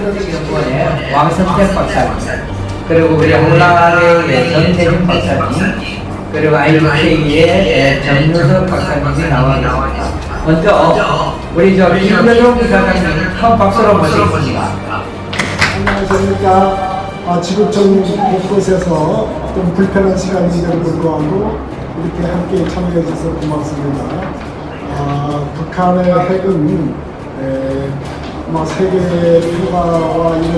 한국연구원의 왕선택 박사님, 그리고 우리 한국의 전태준 박사님, 그리고 IBK의 정유석 박사님이 나와 계십니다. 먼저 우리 김여정 부사장님 큰 박수로 모시겠습니다. 안녕하십니까. 지구촌 곳곳에서 좀 불편한 시간인데도 불구하고 이렇게 함께 참여해 주셔서 고맙습니다. 북한의 핵은 세계 평화와 이런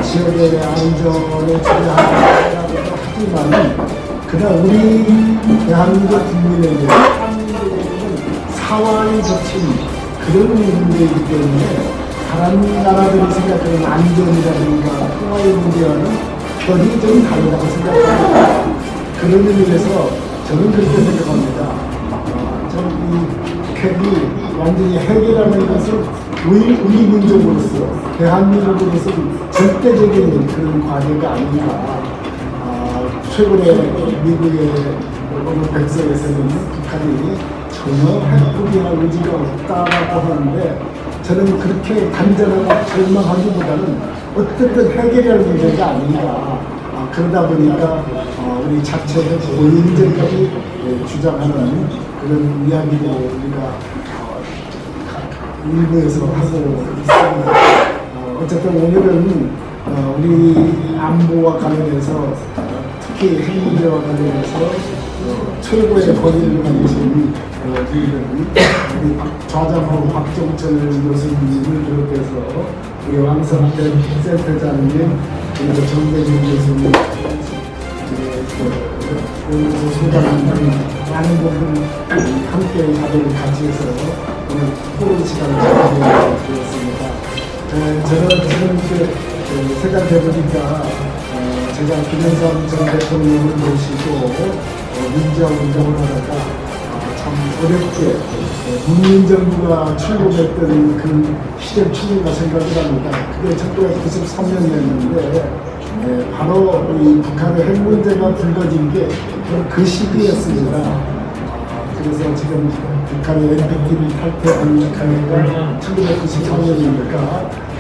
지역의 안전에 중요하다고 하지만 그냥 우리 대한민국 국민에게 사활이 겹친 그런 문제이기 때문에 다른 나라들이 생각하는 안전이라든가 평화의 문제와는 결이 좀 다르다고 생각합니다. 그런 의미에서 저는 그렇게 생각합니다. 저는 이 핵이 완전히 핵이라는 것은 우리 민족으로서 대한민국으로서 절대적인 그런 과제가 아닌가. 최근에 미국의 어느 백서에서는 북한이 전혀 핵폭이나 의지가 없다라고 하는데 저는 그렇게 간절하고 절망하기보다는 어쨌든 해결할 문제가 아닌가. 그러다 보니까 우리 자체의 고인들까지 주장하는 그런 이야기를 우리가 일부에서 하고 있습니다. 어쨌든 오늘은 우리 안보와 관련해서 특히 핵 문제와 관련해서 최고의 권위를 가지신 우리 좌장하고 박정철 교수님을 비롯해서 우리 왕선택 센터장님 그리고 정대진 교수님 그리고 소장님 많은 분들 함께 자리를 같이 해서 오늘 토론 시간을 가져드렸습니다. 저는 지금 생각해보니까 제가 김영삼 전 대통령을 모시고 민주화 운동을 하다가 참 어렵게 문민정부가 출범했던 그 시절 추구가 생각을 합니다. 그게 1993년이었는데 바로 이 북한의 핵 문제가 불거진 게 그 시기였습니다. 그래서 지금 북한의 NPT를 탈퇴한 해가 1993년이니까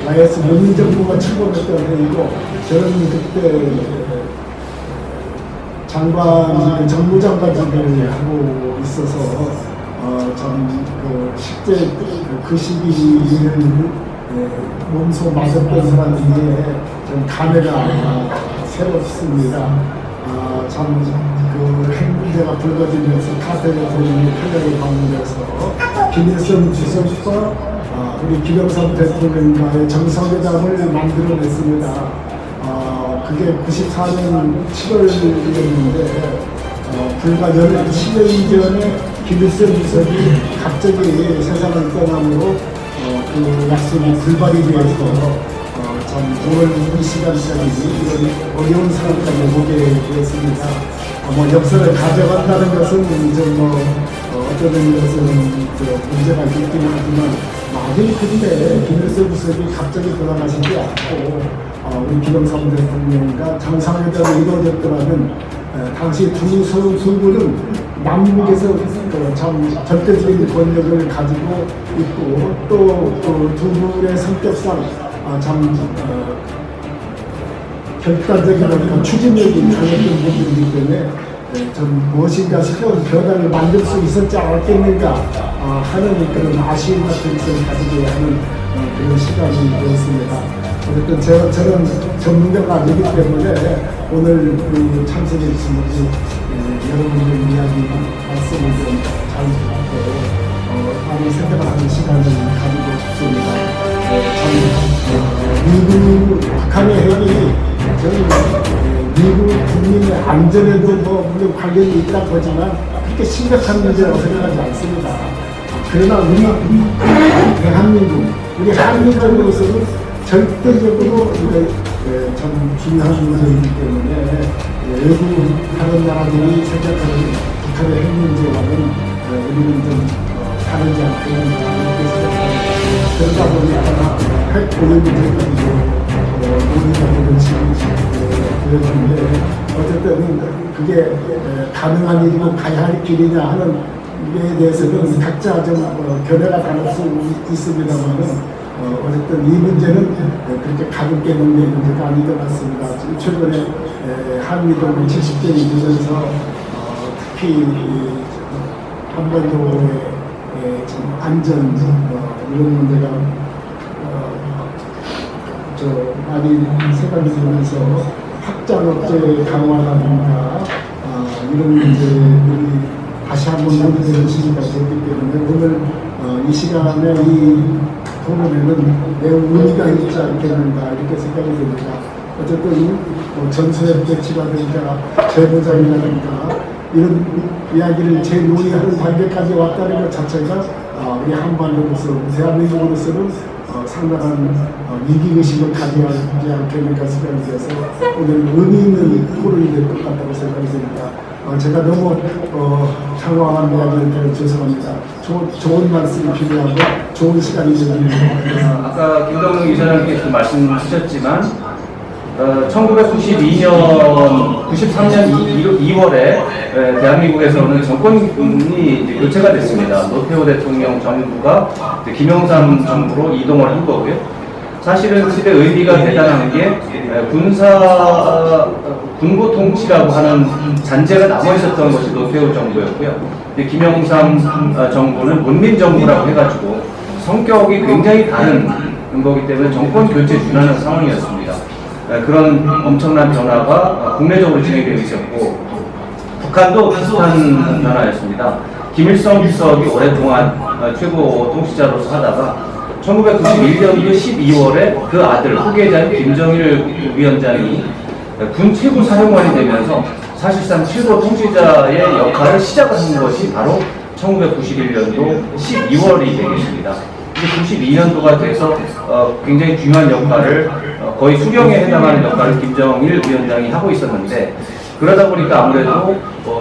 YS 문민정부가 출범했던 해이고 저는 그때 정무장관직을 하고 있어서 참 실제 그 시기를 몸소 맞았던 사람 중에 좀 감회가 새롭습니다. 참 그 핵 문제가 불거지면서 카테 대통령이 평양에 방문해서 김일성 주석과 우리 김영삼 대통령과의 정상회담을 만들어냈습니다. 그게 94년 7월이었는데 불과 10년 전에 김일성 주석이 갑자기 세상을 떠남으로 그 약속이 불발이 되어서 참 5월 이 시간까지 이런 어려운 상황까지 보게 되었습니다. 역사를 가져간다는 것은 어떤 의미에서는 문제가 있긴 하지만 만일 그때 김일성 주석이 갑자기 돌아가시지 않고 우리 김영삼 대통령과 정상회담이 이루어졌더라면 당시 두 수군은 남북에서 참 절대적인 권력을 가지고 있고 또 두 분의 성격상 참 결단적인 추진력이 강했던 분들이기 때문에 좀 무엇인가 새로운 변화를 만들 수 있었지 않았겠는가 하는 그런 아쉬움 같은 것을 가지게 하는 그런 시간이 되었습니다. 어쨌든 저는 전문가가 아니기 때문에 오늘 참석해 주신 여러분들 이야기 말씀을 좀 잘 듣고 많은 생각을 하는 시간을 가지고 싶습니다. 미국 북한의 핵이 저는 미국 국민의 안전에도 물론 관련이 있다고 하지만 그렇게 심각한 문제라고 생각하지 않습니다. 그러나 우리 대한민국, 우리 한민족으로서는 절대적으로 참 중요한 문제이기 때문에 외국 다른 나라들이 생각하는 북한의 핵 문제와는 우리는 좀 다르지 않겠는가 이렇게 생각합니다. 그러다 보니까 핵 보유 문제까지도 논의가 되는 지금인데 어쨌든 그게 가능한 일이고 가야 할 길이냐 하는 에 대해서는 각자 좀 견해가 다를 수 있습니다만은 어쨌든 이 문제는 그렇게 가볍게 넘길 문제가 아닌 것 같습니다. 지금 최근에 한미동맹 70년이 되면서 특히 한반도의 안전 이런 문제가 많이 생각이 되면서 확장 억제 강화라든가 이런 문제들이 다시 한번 논의되는 시기가 됐기 때문에 오늘 이 시간에 이 토론에는 매우 의미가 있지 않겠는가 이렇게 생각이 듭니다. 어쨌든 전수의 배치라든가 재보장이라든가 이런 이야기를 재논의하는 단계까지 왔다는 것 자체가 우리 한반도로서 대한민국으로서는 상당한 위기의식을 가져야 하지 않겠는가 생각이 돼서 오늘 의미 있는 토론이 될 것 같다고 생각이 듭니다. 제가 너무 장황한 이야기를 드려 죄송합니다. 좋은 말씀이 필요하고 좋은 시간이 되는 것 같습니다. 아까 김동영 이사장님께서 말씀하셨지만 1992년, 93년 2월에 대한민국에서는 정권이 이제 교체가 됐습니다. 노태우 대통령 정부가 김영삼 정부로 이동을 한 거고요. 사실은 그때 의미가 대단한 게 군부 통치라고 하는 잔재가 남아 있었던 것이 노태우 정부였고요. 김영삼 정부는 문민 정부라고 해가지고 성격이 굉장히 다른 거기 때문에 정권 교체 준하는 상황이었습니다. 그런 엄청난 변화가 국내적으로 진행되어 있었고 북한도 비슷한 변화였습니다. 김일성 주석이 오랫동안 최고 통치자로서 하다가 1991년 12월에 그 아들 후계자인 김정일 위원장이 군 최고 사령관이 되면서 사실상 최고 통치자의 역할을 시작한 것이 바로 1991년도 12월이 되겠습니다. 92년도가 돼서 굉장히 중요한 역할을 거의 수령에 해당하는 역할을 김정일 위원장이 하고 있었는데 그러다 보니까 아무래도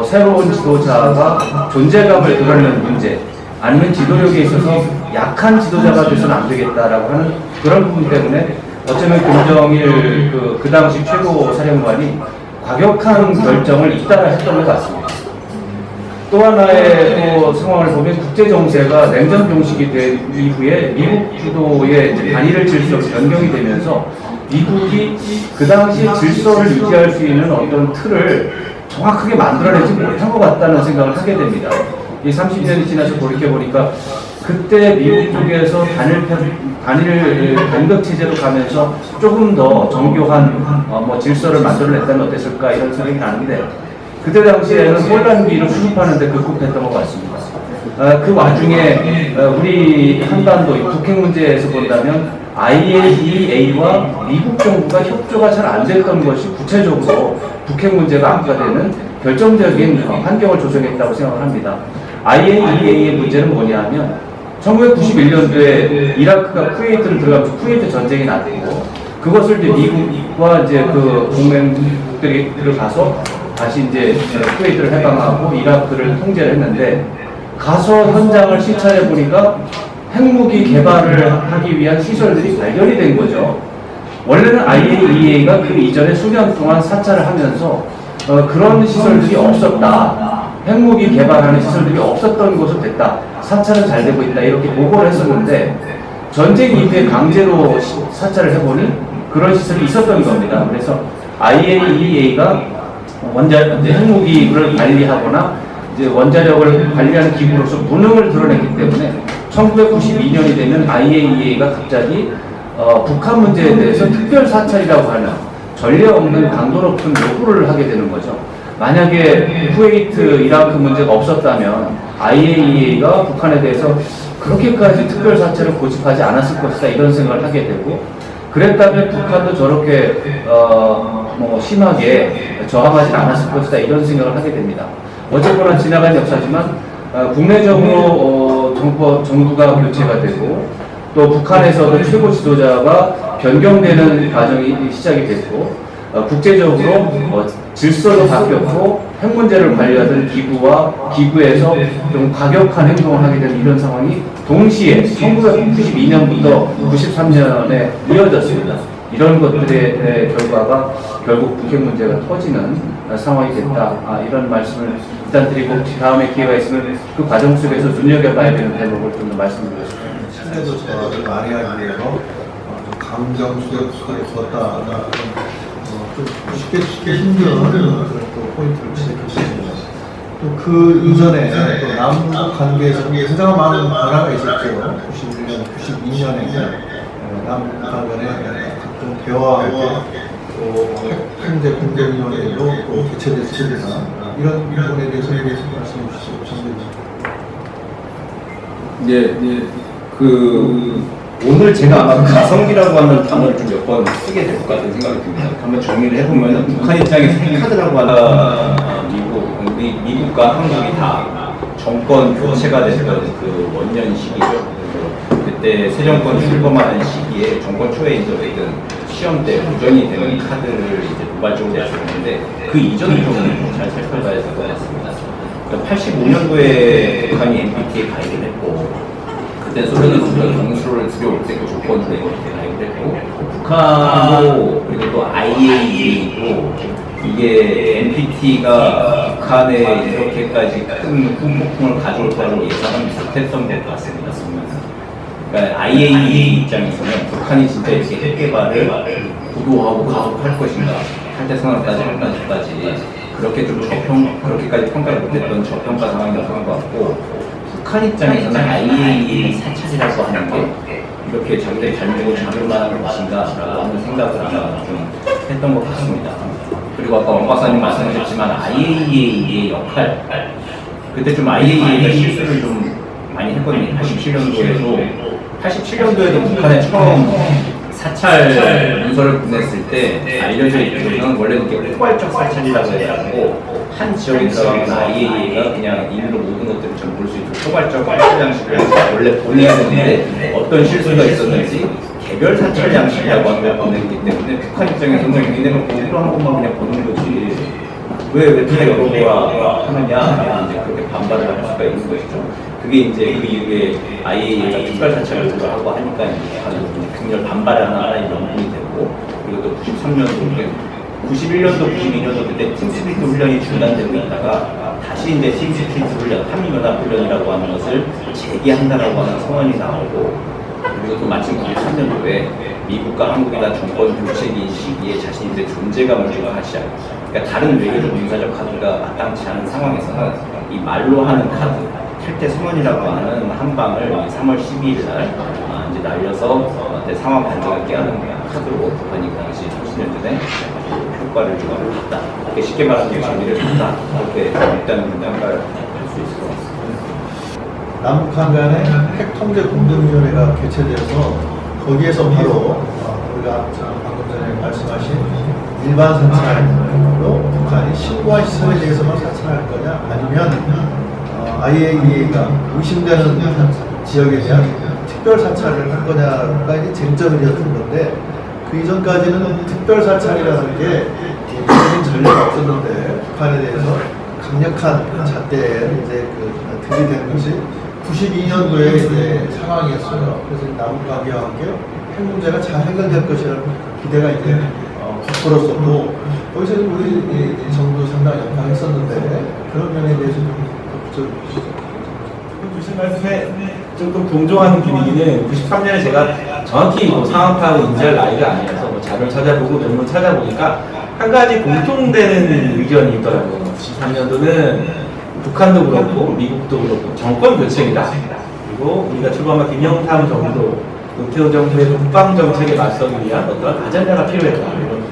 새로운 지도자가 존재감을 드러내는 문제 아니면 지도력에 있어서 약한 지도자가 돼서는 안 되겠다라고 하는 그런 부분 때문에 어쩌면 김정일 그 당시 최고 사령관이 과격한 결정을 잇따라 했던 것 같습니다. 또 하나의 또 상황을 보면 국제 정세가 냉전 종식이 된 이후에 미국 주도의 단일을 질서로 변경이 되면서 미국이 그 당시 질서를 유지할 수 있는 어떤 틀을 정확하게 만들어내지 못한 것 같다는 생각을 하게 됩니다. 이 30년이 지나서 돌이켜보니까 그때 미국 쪽에서 단일 체제로 가면서 조금 더 정교한 질서를 만들어냈다면 어땠을까 이런 생각이 나는데 그때 당시에는 폴란드를 수습하는데 급급했던 것 같습니다. 그 와중에 우리 한반도 북핵 문제에서 본다면 IAEA와 미국 정부가 협조가 잘 안 됐던 것이 구체적으로 북핵 문제가 악화되는 결정적인 환경을 조성했다고 생각을 합니다. IAEA의 문제는 뭐냐면 1991년도에 이라크가 쿠웨이트를 들어가면서 쿠웨이트 전쟁이 났고 그것을 이제 미국과 이제 그 동맹국들이 들어가서 다시 이제 쿠웨이트를 해방하고 이라크를 통제를 했는데 가서 현장을 시찰해 보니까 핵무기 개발을 하기 위한 시설들이 발견이 된 거죠. 원래는 IAEA가 그 이전에 수년 동안 사찰을 하면서 그런 시설들이 없었다. 핵무기 개발하는 시설들이 없었던 곳으로 됐다. 사찰은 잘 되고 있다. 이렇게 보고를 했었는데 전쟁 이후에 강제로 사찰을 해보니 그런 시설이 있었던 겁니다. 그래서 IAEA가 핵무기를 관리하거나 이제 원자력을 관리하는 기구로서 무능을 드러냈기 때문에 1992년이 되면 IAEA가 갑자기 북한 문제에 대해서 특별 사찰이라고 하는 전례 없는 강도 높은 요구를 하게 되는 거죠. 만약에 쿠웨이트, 이라크 문제가 없었다면 IAEA가 북한에 대해서 그렇게까지 특별 사찰을 고집하지 않았을 것이다 이런 생각을 하게 되고 그랬다면 북한도 저렇게 심하게 저항하지 않았을 것이다 이런 생각을 하게 됩니다. 어쨌거나 지나간 역사지만 국내적으로 정부가 교체가 되고 또 북한에서도 최고 지도자가 변경되는 과정이 시작이 됐고 국제적으로 질서도 바뀌었고 핵 문제를 관리하던 기구에서 좀 과격한 행동을 하게 되는 이런 상황이 동시에 1992년부터 93년에 이어졌습니다. 이런 것들의 결과가 결국 북핵 문제가 터지는 상황이 됐다. 이런 말씀을 일단 드리고 다음에 기회가 있으면 그 과정 속에서 눈여겨봐야 되는 대목을 좀 더 말씀드리고 싶습니다. 친해도 저를 만회하기 위해서 좀 감정 수역에 뒀다. 좀 쉽게 힘든 그런 또 포인트를 지적해 주십니다. 또 그 이전에 또 남북 관계에서 굉장히 많은 변화가 있었죠. 91년, 92년에 남북 관계에 각종 대화하고 또 핵통제 공정위원회도 또 개최됐습니다. 이런 부분에 대해서 말씀해 주시죠. 오늘 제가 아마 가성비라고 하는 단어를 좀 몇 번 쓰게 될 것 같은 생각이 듭니다. 한번 정리를 해보면 북한 입장에서 핵카드라고 하는 미국과 한국이 다 정권 교체가 됐던 그 원년 시기죠. 그때 새 정권 출범하는 시기에 정권 초에 이제 시험 때 도전이 되는 카드를 이제 도발적으로 내세웠는데 그 이전 부분을 잘 살펴봐야 될 것 같습니다. 85년도에 북한이 NPT에 가입을 했고, 그때 소련으로부터 동수를 들여올 때 그 조건으로 가입을 했고, 북한도 그리고 또 IAEA도 이게 NPT가 북한에 이렇게까지 큰 풍폭풍을 가져올 거라고 예상은 못했던 것 같습니다. 그러니까 IAEA 입장에서는 북한이 진짜 이렇게 핵 개발을 고도하고 가속할 것인가, 탈퇴선언까지 할까지 그렇게 좀 그렇게까지 평가를 못했던 저평가 상황이었던 것 같고, 북한 입장에서는 IAEA 사찰이라고 하는 게 이렇게 자기들이 잘못을 잡을 만한 것인가라고 하는 생각을 아마 좀 했던 것 같습니다. 그리고 아까 원 박사님 말씀하셨지만 IAEA의 역할, 그때 좀 IAEA가 실수를 좀 많이 했거든요. 87년도에도 북한에 처음 사찰 문서를 보냈을 때 알려져 있기로는 원래 이게 포괄적 사찰이라고 해가지고 한 지역에 들어가면 IAEA가 그냥 임의로 모든 것들을 좀 볼 수 있도록 포괄적 사찰 양식을 원래 보내야 되는데 어떤 실수가 있었는지 개별 사찰 양식이라고 하는 걸 보냈기 때문에 북한 입장에서는 얘네는 공부로 한 번만 그냥 보는 거지 왜 다 여러 번 하느냐 이제 그렇게 반발을 할 수가 있는 것이죠. 그게 이제 그 이후에 IAEA가 특별 사찰을 조절하고 하니까 굉장히 반발을 하나의 명분이 되고, 그리고 또 93년도, 91년도, 92년도 그때 팀스피트 훈련이 중단되고 있다가 다시 이제 팀스피트 훈련, 한미연합 훈련이라고 하는 것을 재개한다라고 하는 성언이 나오고, 그리고 또 마침 93년도에 미국과 한국이 다 정권 교체기 시기에 자신들의 존재감을 좀 다시 하고, 그러니까 다른 외교적 군사적 카드가 마땅치 않은 상황에서는 이 말로 하는 카드, 탈퇴 선언이라고 하는 한 방을 3월 12일 날 이제 날려서 상황 반전을 깨하는 카드로 북한이 그 당시 30년 전에 효과를 좀 봤다. 이렇게 쉽게 말하면 재미를 줬다. 이렇게 일단은 평가를 할 수 있을 것 같습니다. 남북한 간에 핵통제 공동위원회가 개최되어서 거기에서 바로 우리가 방금 전에 말씀하신 일반 사찰로 북한이 신고한 시설에 대해서만 사찰할 거냐, 아니면 IAEA가 의심되는 지역에 대한 특별 사찰을 할 거냐가 이제 쟁점이었던 건데, 그 이전까지는 특별 사찰이라는 게 기본적인 전례가 없었는데 북한에 대해서 강력한 잣대에 이제 들이대는 것이 92년도에 이제 상황이었어요. 그래서 남북 관계와 함께 핵 문제가 잘 해결될 것이라는 기대가 이제 부풀었었고, 거기서 우리 정부 상당히 역할했었는데 그런 면에 대해서 좀 주신 말씀에 조금 동조하는 분위기는 93년에 제가 정확히 상황 파악을 인지할 나이가 아니라서 자료를 찾아보고 논문 찾아보니까 한 가지 공통되는 의견이 있더라고요. 93년도는 북한도 그렇고 미국도 그렇고 정권 교체이다. 그리고 우리가 출범한 김영삼 정부, 노태우 정부의 국방 정책에 맞서기 위한 어떤 아젠다가 필요했다. 이런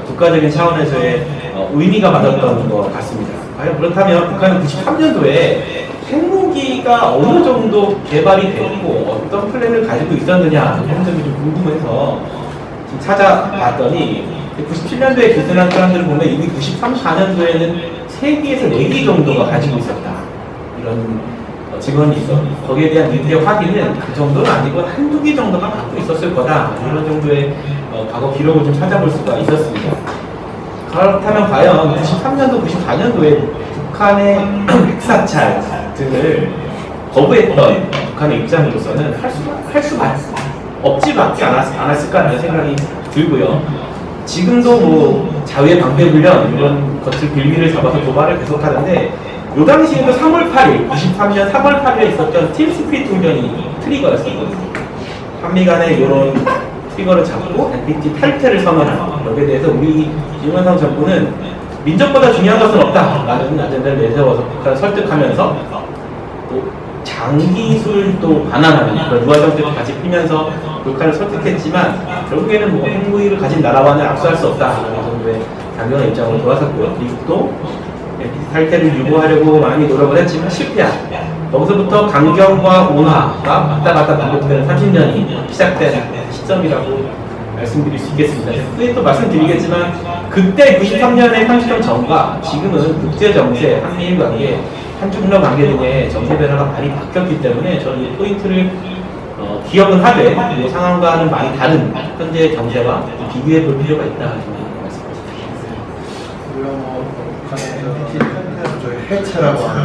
국가적인 차원에서의 의미가 맞았던 것 같습니다. 과연 그렇다면 북한은 93년도에 핵무기가 어느 정도 개발이 됐고 어떤 플랜을 가지고 있었느냐 이런 점이 좀 궁금해서 지금 찾아봤더니 97년도에 기술한 사람들을 보면 이미 93, 4년도에는 3기에서 4기 정도가 가지고 있었다. 이런 증언이 있어. 거기에 대한 일대 확인은 그 정도는 아니고 한두 개 정도가 갖고 있었을 거다. 이런 정도의 과거 기록을 좀 찾아볼 수가 있었습니다. 그렇다면 과연 93년도, 94년도에 북한의 핵사찰 등을 거부했던 북한의 입장으로서는 할 수가 없지밖에 않았을까라는 생각이 들고요. 지금도 뭐 자위의 방패훈련 이런 것들 빌미를 잡아서 도발을 계속하는데, 요 당시에도 3월 8일, 93년 3월 8일에 있었던 팀스피릿 훈련이 트리거였었거든요. 한미 간의 이런 트리거를 잡고 NPT 탈퇴를 선언하는 여기에 대해서 우리 김영삼 정부는 민족보다 중요한 것은 없다라는 아젠다를 내세워서 북한을 설득하면서 또 장기술도 반환하는 그런 유화 정책도 같이 피면서 북한을 설득했지만 결국에는 뭐 핵무기를 가진 나라와는 악수할 수 없다라는 정도의 강경한 입장으로 돌아섰고요. 미국도 NPT 탈퇴를 유보하려고 많이 노력을 했지만 실패한. 여기서부터 강경과 온화가 왔다 갔다 반복되는 30년이 시작된 시점이라고 말씀드릴 수 있겠습니다. 후에 또 말씀드리겠지만 그때 93년의 편집점 전과 지금은 국제 정세, 한미일 관계, 한중러 관계 등의 정세 변화가 많이 바뀌었기 때문에 저는 이 포인트를 기억은 하되 이 상황과는 많이 다른 현재 정세와 비교해 볼 필요가 있다 저는 말씀드리겠습니다. 우리가 뭐 북한의 해체라고 하는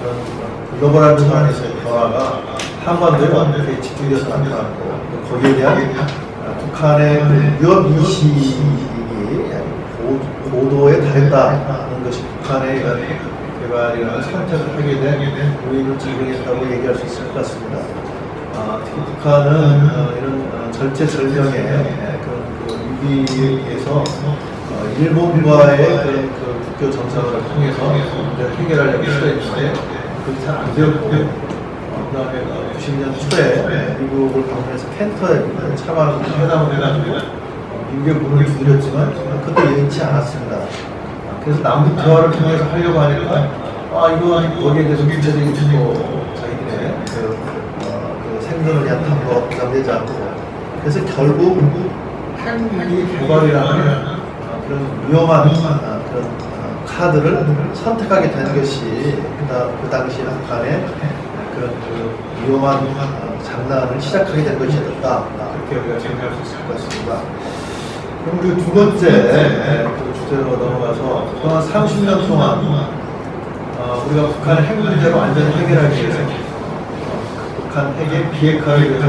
그런 글로벌한 차원에서의 변화가 한반도에 집중돼서 나타났고 거기에 대한 북한의 위협 인식이 고도에 달했다는 것이 북한의 개발이라는 선택을 하게 된 요인을 작용했다고 얘기할 수 있을 것 같습니다. 특히 북한은 이런 절체절명의 그런 위기에서 일본과의 그 국교 정상을 통해서 문제를 해결하려고 시도했는데 그게 잘 안 되었고 그다음에 90년 초에 미국을 방문해서 켄터에 참화하는 회담을 해가지고 미국의 문을 두드렸지만 그때 여의치 않았습니다. 그래서 남북 대화를 통해서 하려고 하니까 이거 거기에 대해서 구체적인 자기들의 그 생존을 위한 거 부담되지 않고 그래서 결국 핵무기 개발이라는 그런 위험한 그런 카드를 선택하게 된 것이 그 당시 북한의 그런 위험한 장난을 시작하게 된 것이었다. 그렇게 우리가 정리할 수 있을 것 같습니다. 그럼 우리 두 번째 그 주제로 넘어가서 그동안 30년 동안 우리가 북한의 핵 문제를 완전히 해결하기 위해서 북한 핵의 비핵화를 위해서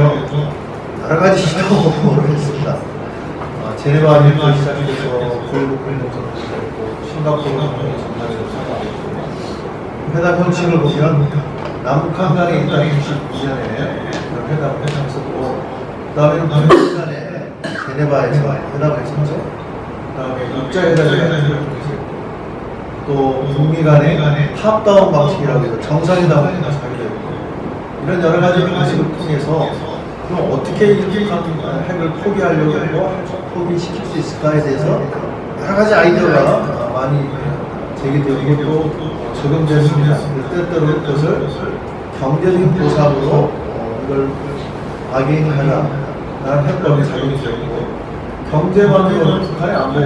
여러 가지 시도를 했습니다. 제네바 합의부터 시작해서 고위급 공동선언도 있고 싱가포르 정상회담도 있고 회담 형식을 보면 남북한 간에 일단 92년에 회담을 했었고 그 다음에 북한 간에 제네바에서 회담을 했었죠. 그 다음에 육자회담을 통해서 또 북미 간에 탑다운 방식이라고 해서 정상회담을 하기도 했고 이런 여러 가지 방식을 통해서 그럼 어떻게 북한 핵을 포기하려고 하고 포기시킬 수 있을까에 대해서 여러 가지 아이디어가 많이 제기되고 또 적용됐습니다. 때때로 그것을 경제적인 보상으로 이걸 악행하라 라는 해법이 작용이 되고 경제만으로는 북한의 안보를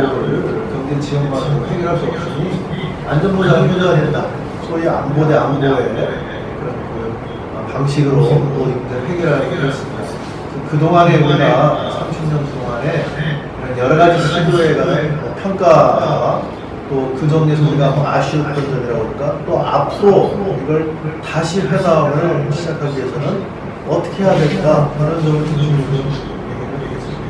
경제 지원만으로 해결할 수 없으니 안전보장을 해줘야 된다. 소위 안보 대 안보의 그런 방식으로 또 이 문제를 해결하기로 했습니다. 그동안에 우리가 30년 동안에 여러 가지 시도에 관한 평가와 또 그 점에서 우리가 아쉬웠던 점이라고 할까 또 앞으로 이걸 다시 회담을 시작하기 위해서는 어떻게 해야 될까 하는 점을 중심으로 얘기해 드리겠습니다.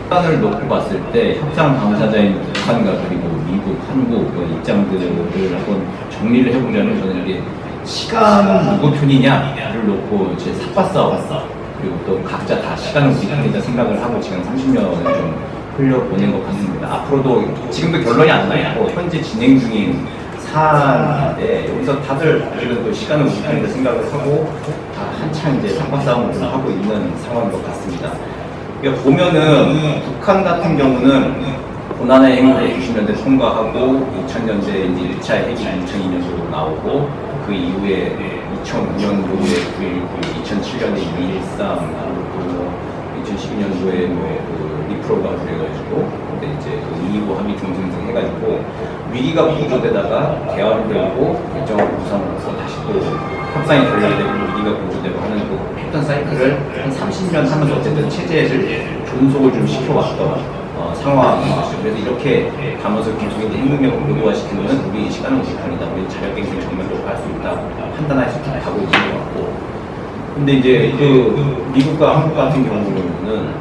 시간을 놓고 봤을 때 협상 당사자인 북한과 그리고 미국, 한국 입장들을 한번 정리를 해보자면 저는 이게 시간은 누구 편이냐를 놓고 이제 삽바싸움 그리고 또 각자 다 시간을 우리 편이다 생각을 하고 지금 30년을 좀 흘려보낸 것 같습니다. 앞으로도 지금도 결론이 안 나있고 현재 진행 중인 사안인데 여기서 다들 아직은 또 시간을 우리 편이다 생각을 하고 한창 이제 삽바싸움을 하고 있는 상황인 것 같습니다. 그러니까 보면은 북한 같은 경우는 고난의 행보를 90년대 통과하고 2000년대 이제 1차 핵이 2002년도로 나오고 그 이후에 2009년도에 9.19, 2007년에 2.13, 또 2012년도에 리프로가 그래가지고 근데 이제 그 이후 합의 등등등 해가지고 위기가 고조되다가 개화를 되고 결정을 구성해서 다시 또 협상이 결렬이 되고 위기가 고조되고 하는 그 패턴 사이클을 한 30년 하면서 어쨌든 체제를 존속을 좀 시켜왔던 상황인 것이죠. 그래서 이렇게 가면서 계속해서 핵능력을 고도화시키는 우리 시간은 우리 편이다. 우리 자력갱생 정면으로 갈 수 있다. 판단해서 가고 있는 것 같고. 근데 이제 그 미국과 한국 같은 경우는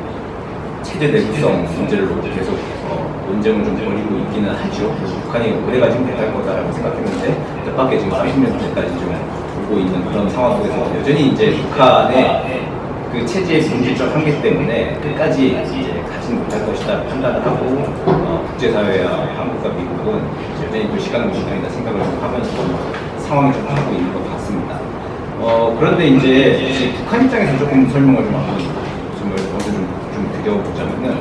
체제 내구성 문제를 놓고 계속 논쟁을 좀 벌이고 있기는 하죠. 북한이 올해가 지금 돼갈 거다라고 생각했는데 뜻밖의 지금 30년 때까지 좀 오고 있는 그런 상황 속에서 여전히 이제 북한의 그 체제의 본질적 한계 때문에 끝까지 이제 가지 못할 것이다 판단을 하고 국제사회와 한국과 미국은 여전히 또 시간을 못하겠다 생각을 좀 하면서 상황이 좀 하고 있는 것 같습니다. 그런데 이제 북한 입장에서 조금 설명을 좀 한번 좀 드려보자면은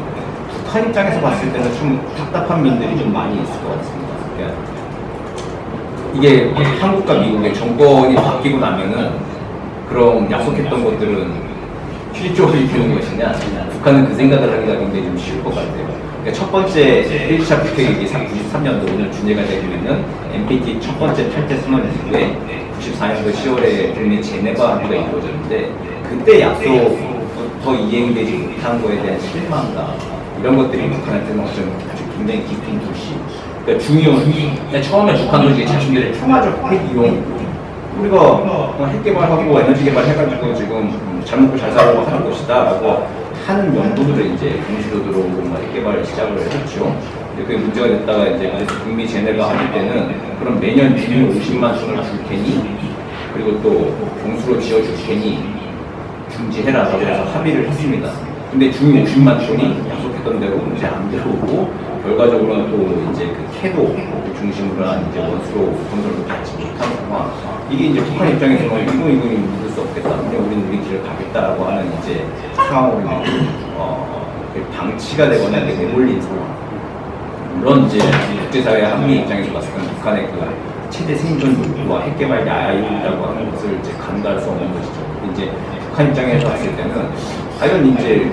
북한 입장에서 봤을 때는 좀 답답한 면들이 좀 많이 있을 것 같습니다. 그러니까 이게 한국과 미국의 정권이 바뀌고 나면은 그럼 약속했던 것들은 실적으로 입히는 것이냐, 북한은 그 생각을 하기가 굉장히 좀 쉬울 것 같아요. 그러니까 첫 번째 1차 북핵이 93년도 오늘 준비가 되고 있는 NPT 첫 번째 탈퇴 선언 이후에 94년도 10월에 북미 제네바 합의가 이루어졌는데 그때 약속부터 이행되지 못한 거에 대한 실망감 이런 것들이 북한한테는 좀 아주 굉장히 깊은 불씨. 그러니까 중요한 처음에 북한은 이제 자신들의 평화적 핵 이용 우리가 핵 개발하고 에너지 개발해가지고 지금 잘 먹고 잘 살고 하는 것이다 라고 하는 명분으로 이제 공시로 들어오고 핵 개발을 시작을 했죠. 그게 문제가 됐다가 이제 북미 제네바 합의 때는 그럼 매년 중유 50만 톤을 줄 테니 그리고 또 공수로 지어줄 테니 중지해라라고 해서 합의를 했습니다. 근데 중유 50만 톤이 약속했던 대로 이제 안 들어오고 결과적으로는 또 이제 그 캐도 중심으로 한 이제 원수로 건설도 받지 못한 상황. 이게 이제 북한 입장에서는 이분이 믿을 수 없겠다. 그냥 우리는 우리 길을 가겠다라고 하는 이제 상황으로 방치가 되거나 내몰린 상황. 물론 이제 국제사회 한미 입장에서 봤을 때는 북한의 그 최대 생존 욕구와 핵 개발 야유라고 하는 것을 이제 간과할 수 없는 것이죠. 이제 북한 입장에서 봤을 때는 과연 이제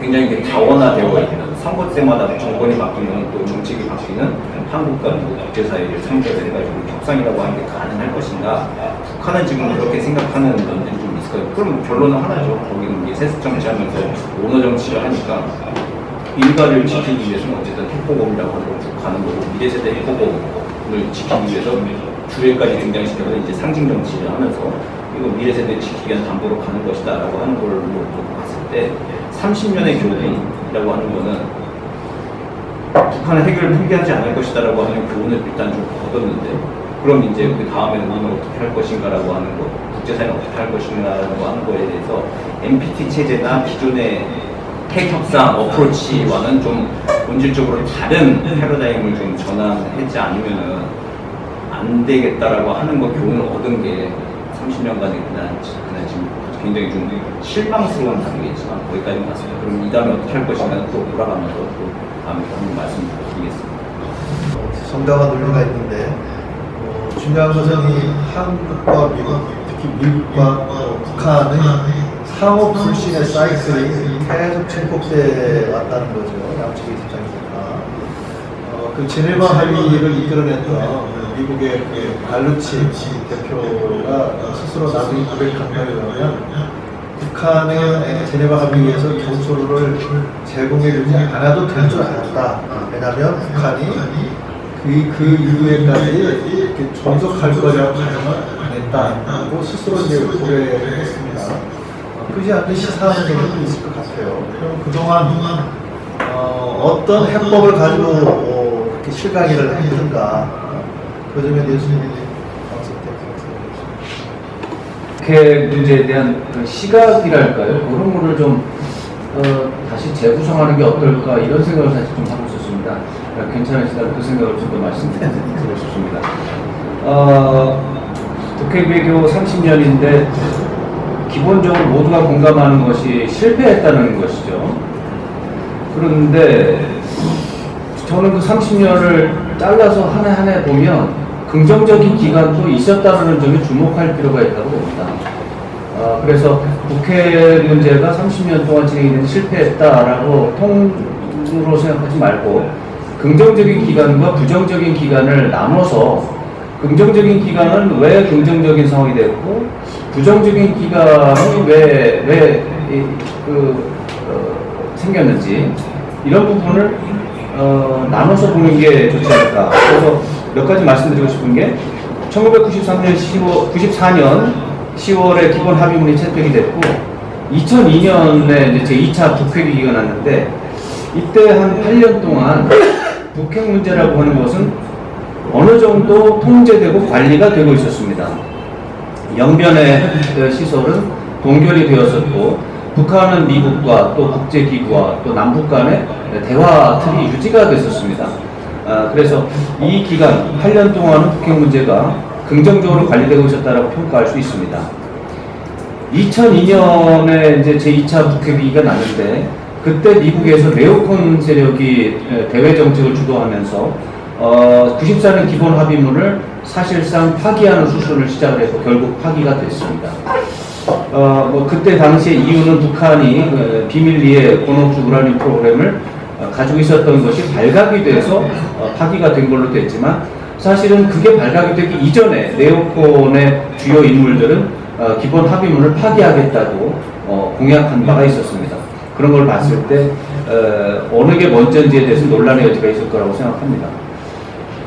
굉장히 다원화되어 있는 선거 때마다 정권이 바뀌면 또 정책이 바뀌는 한국과 미국 국제사회를 상대로 해가지고 협상이라고 하는 게 가능할 것인가? 북한은 지금 그렇게 생각하는 면들이 좀 있을 거예요. 그럼 결론은 하나죠. 거기는 이제 세습 정치하면서 오너 정치를 하니까 일가를 지키기 위해서는 어쨌든 핵보복이라고 하는 걸 쭉 가는 거고 미래세대 핵보복을 지키기 위해서 주례까지 등장시켜서 이제 상징 정치를 하면서 이거 미래세대 지키기 위한 담보로 가는 것이다라고 하는 걸로 봤을 때 30년의 교훈이라고 하는 거는 북한은 핵을 포기하지 않을 것이다라고 하는 교훈을 일단 좀 얻었는데 그럼 이제 그 다음에는 우리는 어떻게 할 것인가라고 하는 거, 국제사회는 어떻게 할 것인가라고 하는 거에 대해서 NPT 체제나 기존의 핵 협상 어프로치와는 좀 본질적으로 다른 패러다임을 좀 전환하지 않으면은 안 되겠다라고 하는 거 교훈을 얻은 게 30년간의 그날 지금 굉장히 좀 실망스러운 단계이지만 거기까지는 왔습니다. 그럼 이 다음에 어떻게 할 것인가 또 돌아가면서 또 다음에 한번 말씀드리겠습니다. 정당한 논리가 있는데 중요한 것은 이 한국과 미국, 특히 미국과 북한의 상호 불신의 사이클이 계속 증폭돼 왔다는 거죠. 양측의 입장에서 다. 그 제네바 합의를 이끌어냈던 미국의 갈루치 대표가 스스로 나중에 고백한 거에 의하면 북한의 제네바 합의에서 경솔을 제공해주지 않아도 될 줄 알았다. 왜냐하면 북한이 그 이후에까지 존속할 거라고 가정을 안 했다고 스스로 이제 고백을 했습니다. 그렇지 않는 시사하는 경우도 있을 것 같아요. 그럼 그동안 어떤 해법을 가지고 그렇게 실강의를 했던가 그 점에 대해서 북핵 문제에 대한 그 시각이랄까요? 그런 거를 좀 다시 재구성하는 게 어떨까 이런 생각을 사실 좀 하고 있었습니다. 괜찮으시다면 그 생각을 좀 더 말씀드리고 싶습니다. 북핵 외교 30년인데 기본적으로 모두가 공감하는 것이 실패했다는 것이죠. 그런데 저는 그 30년을 잘라서 한 해 한 해 보면 긍정적인 기간도 있었다는 점에 주목할 필요가 있다고 봅니다. 그래서 북핵 문제가 30년 동안 진행되는데 실패했다라고 통으로 생각하지 말고 긍정적인 기간과 부정적인 기간을 나눠서 긍정적인 기간은 왜 긍정적인 상황이 됐고 부정적인 기간이 왜 생겼는지 이런 부분을 나눠서 보는 게 좋지 않을까. 그래서 몇 가지 말씀드리고 싶은 게 1994년 10월에 기본 합의문이 채택이 됐고 2002년에 이제 제2차 북핵 위기가 났는데 이때 한 8년 동안 북핵 문제라고 하는 것은 어느 정도 통제되고 관리가 되고 있었습니다. 영변의 시설은 동결이 되었었고 북한은 미국과 또 국제기구와 또 남북 간의 대화 틀이 유지가 됐었습니다. 그래서 이 기간 8년 동안은 북핵 문제가 긍정적으로 관리되고 있었다고 평가할 수 있습니다. 2002년에 이제 제2차 북핵 위기가 났는데 그때 미국에서 네오콘 세력이 대외 정책을 주도하면서 94년 기본 합의문을 사실상 파기하는 수순을 시작을 해서 결국 파기가 됐습니다. 그때 당시에 이유는 북한이 비밀리에 고농축 우라늄 프로그램을 가지고 있었던 것이 발각이 돼서 파기가 된 걸로 됐지만 사실은 그게 발각이 되기 이전에 네오콘의 주요 인물들은 기본 합의문을 파기하겠다고 공약한 바가 있었습니다. 그런 걸 봤을 때 어느 게 먼저인지에 대해서 논란의 여지가 있을 거라고 생각합니다.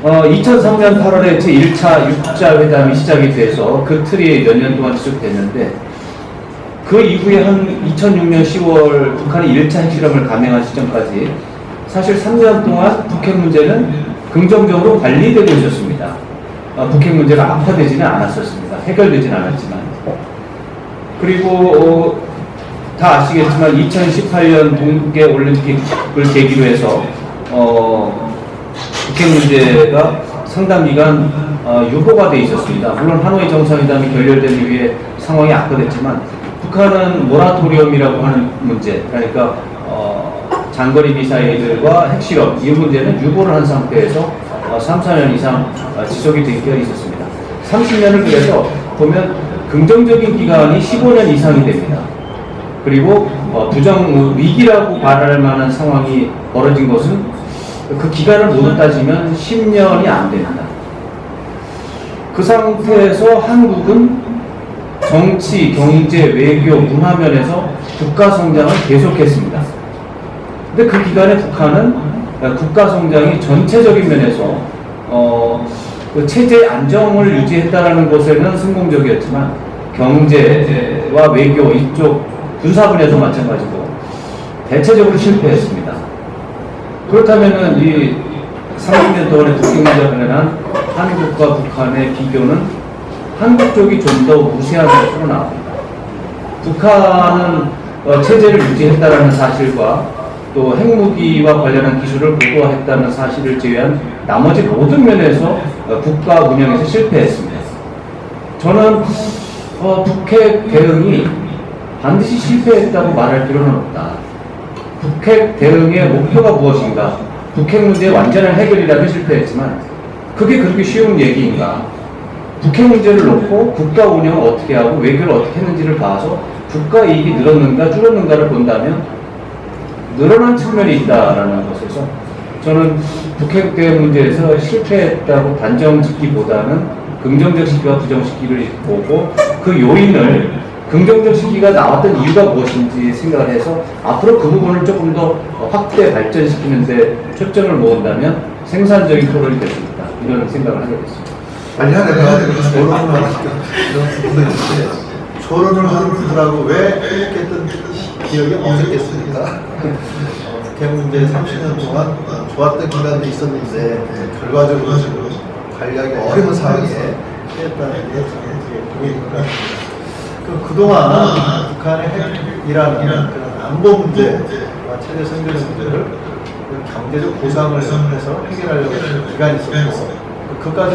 2003년 8월에 제1차 6자 회담이 시작이 돼서 그 틀이 몇 년 동안 지속됐는데 그 이후에 한 2006년 10월 북한이 1차 핵실험을 감행한 시점까지 사실 3년 동안 북핵 문제는 긍정적으로 관리되고 있었습니다. 북핵 문제가 악화되지는 않았었습니다. 해결되지는 않았지만. 그리고 다 아시겠지만 2018년 동계올림픽을 계기로 해서 북핵 문제가 상당 기간 유보가 돼 있었습니다. 물론 하노이 정상회담이 결렬된 이후에 상황이 악화됐지만 북한은 모라토리엄이라고 하는 문제, 그러니까 장거리 미사일과 핵실험 이 문제는 유보를 한 상태에서 3, 4년 이상 지속이 되어 있었습니다. 30년을 그래서 보면 긍정적인 기간이 15년 이상이 됩니다. 그리고 위기라고 말할 만한 상황이 벌어진 것은 그 기간을 모두 따지면 10년이 안 됩니다. 그 상태에서 한국은 정치, 경제, 외교, 문화 면에서 국가 성장을 계속했습니다. 근데 그 기간에 북한은 국가 성장이 전체적인 면에서 그 체제 안정을 유지했다는 것에는 성공적이었지만 경제와 외교 이쪽 군사분야도 마찬가지고 대체적으로 실패했습니다. 그렇다면은 이 30년 동안의 북핵 문제와 관련한 한국과 북한의 비교는 한국 쪽이 좀 더 무시한 것으로 나옵니다. 북한은 체제를 유지했다는 사실과 또 핵무기와 관련한 기술을 고도화했다는 사실을 제외한 나머지 모든 면에서 국가 운영에서 실패했습니다. 저는 북핵 대응이 반드시 실패했다고 말할 필요는 없다. 북핵 대응의 목표가 무엇인가? 북핵 문제의 완전한 해결이라면 실패했지만 그게 그렇게 쉬운 얘기인가? 북핵 문제를 놓고 국가 운영을 어떻게 하고 외교를 어떻게 했는지를 봐서 국가 이익이 늘었는가 줄었는가를 본다면 늘어난 측면이 있다라는 것에서 저는 북핵 대응 문제에서 실패했다고 단정 짓기보다는 긍정적 시기와 부정 시기를 보고 그 요인을 긍정적 시기가 나왔던 이유가 무엇인지 생각을 해서 앞으로 그 부분을 조금 더 확대 발전시키는데 초점을 모은다면 생산적인 토론이 될 수 있다. 이런 생각을 하게 됐습니다. 아니, 내가 조론을 하니까 이런 부분도 있는데, 조론을 하는 분들하고 왜 했던 기억이 어색했습니까? 북핵 문제 30년 동안 좋았던 기간도 있었는데, 결과적으로 관리하기 어려운 상황에 했다는 게 보이니까, 그동안 북한의 핵이라는 그런 안보 문제와 체제 선결 문제를 경제적 보상을 해서 해결하려고 하는 기간이 있었고, 그까지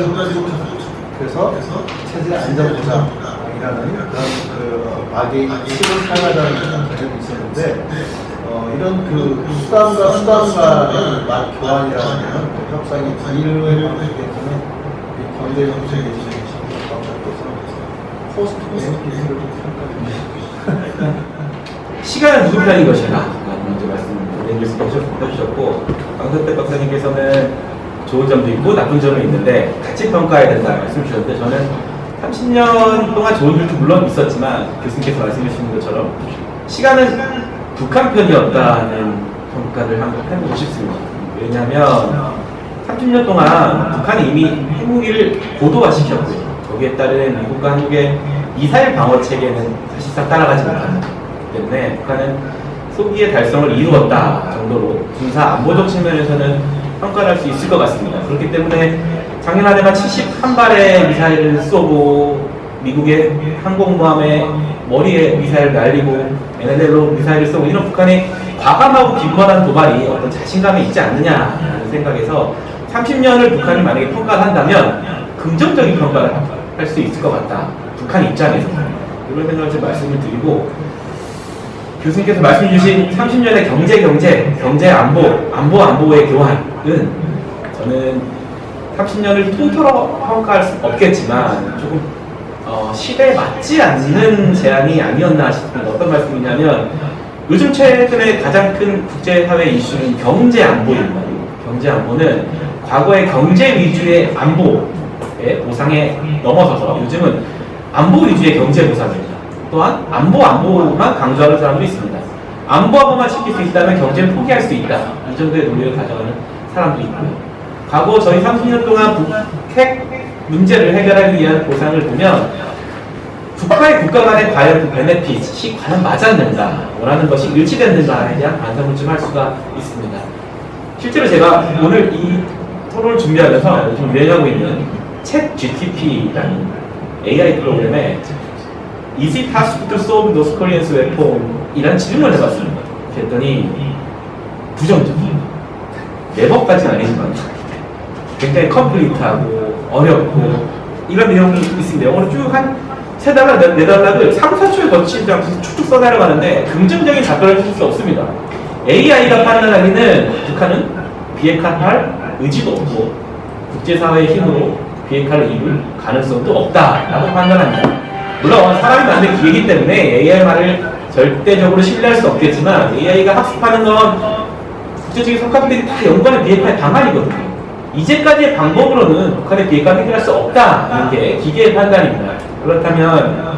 그래서 체제 안전 보상이라는 그런 막의 힘을 사용하자는 개념이 있었는데, 이런 그 수단과 수단 간의 막 교환이라는 협상이 이루어지는 방식에서는 이 경제 정책의 방식으로서 포스트 NPT를 평가합니다. 시간은 누구 편인 것인가? 먼저 말씀해주셨고, 강선택 박사님께서는 좋은 점도 있고 나쁜 점이 있는데 같이 평가해야 된다 말씀 주셨는데, 저는 30년 동안 좋은 점도 물론 있었지만 교수님께서 말씀해 주신 것처럼 시간은 북한 편이었다는 평가를 한번 해보고 싶습니다. 왜냐하면 30년 동안 북한이 이미 핵무기를 고도화시켰고요. 거기에 따른 미국과 한국의 미사일 방어 체계는 사실상 따라가지 못하는 거기 때문에 북한은 소기의 달성을 이루었다 정도로 군사 안보적 측면에서는 평가를 할 수 있을 것 같습니다. 그렇기 때문에 작년 한 해만 71발의 미사일을 쏘고 미국의 항공모함에 머리에 미사일을 날리고 NLL로 미사일을 쏘고 이런 북한의 과감하고 빈번한 도발이 어떤 자신감에 있지 않느냐라는 생각에서 30년을 북한이 만약에 평가를 한다면 긍정적인 평가를 할 수 있을 것 같다. 북한 입장에서 이런 생각을 좀 말씀을 드리고, 교수님께서 말씀 주신 30년의 경제 안보의 교환은 저는 30년을 통틀어 평가할 수 없겠지만 조금 시대에 맞지 않는 제안이 아니었나 싶습니다. 어떤 말씀이냐면, 요즘 최근에 가장 큰 국제사회 이슈는 경제 안보입니다. 경제 안보는 과거의 경제 위주의 안보의 보상에 넘어서서 요즘은 안보 위주의 경제 보상입니다. 또한 안보만 강조하는 사람도 있습니다. 안보하고만 지킬 수 있다면 경제를 포기할 수 있다. 이 정도의 논리를 가져가는 사람도 있고요. 과거 저희 30년 동안 핵 문제를 해결하기 위한 보상을 보면 북한의 국가 간의 과연 그 베네핏이 과연 맞았는가, 원하는 것이 일치됐는가에 대한 반성을 좀 할 수가 있습니다. 실제로 제가 오늘 이 토론을 준비하면서 요즘 유행하고 있는 챗 GTP라는 AI 프로그램에 Is it possible to solve North Korean's weapon? 이란 질문을 해봤습니다. 그랬더니 부정적이에요. 네버까지는 아니지만 굉장히 컴플리트하고 어렵고 이런 내용이 있습니다. 영어로 쭉 한 3달러, 4달러를 3-4초에 거치지 않고 쭉쭉 써내려가는데 긍정적인 답변을 해줄 수 없습니다. AI가 판단하기는 북한은 비핵화할 의지도 없고 국제사회의 힘으로 비핵화를 이룰 가능성도 없다라고 판단합니다. 물론 사람이 만든 기계이기 때문에 AI 말을 절대적으로 신뢰할 수 없겠지만 AI가 학습하는 건 국제적인 석학들이 다 연구하는 비핵화의 방안이거든요. 이제까지의 방법으로는 북한의 비핵화를 해결할 수 없다는 게 기계의 판단입니다. 그렇다면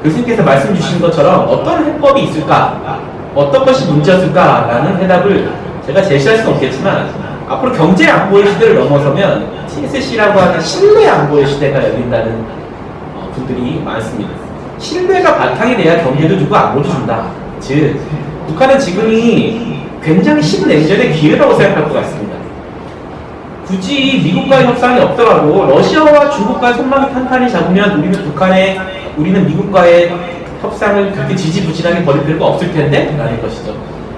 교수님께서 말씀 주신 것처럼 어떤 해법이 있을까? 어떤 것이 문제였을까라는 해답을 제가 제시할 수는 없겠지만 앞으로 경제 안보의 시대를 넘어서면 TSC라고 하는 신뢰 안보의 시대가 열린다는 분들이 많습니다. 신뢰가 바탕이 돼야 경제도 주고 안보도 준다. 즉, 북한은 지금이 굉장히 신냉전의 기회라고 생각할 것 같습니다. 굳이 미국과의 협상이 없더라도 러시아와 중국과의 손망이 탄탄히 잡으면 우리는 미국과의 협상을 그렇게 지지부진하게 벌일 필요가 없을 텐데? 라는 것이죠.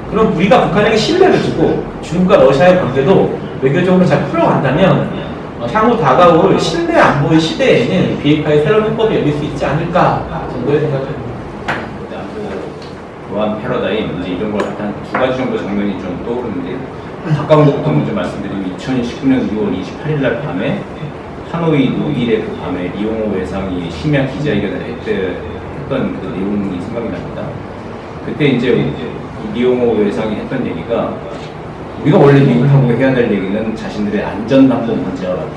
그럼 우리가 북한에게 신뢰를 주고 중국과 러시아의 관계도 외교적으로 잘 풀어간다면 향후 다가올 신뢰 안보의 시대에는 비핵화의 새로운 해법이 열릴 수 있지 않을까 정도의 생각을 합니다. 교환 패러다임 이제 이런 걸 한 2가지 정도 장면이 좀 떠오르는데, 가까운 것부터 먼저 말씀드리면 2019년 6월 28일 날 밤에 하노이 노일의 그 밤에 리용호 외상이 심야 기자회견을 했던 그 내용이 생각이 납니다. 그때 이제 리용호 외상이 했던 얘기가, 우리가 원래 미국하고 해야 될 얘기는 자신들의 안전담보 문제와 같은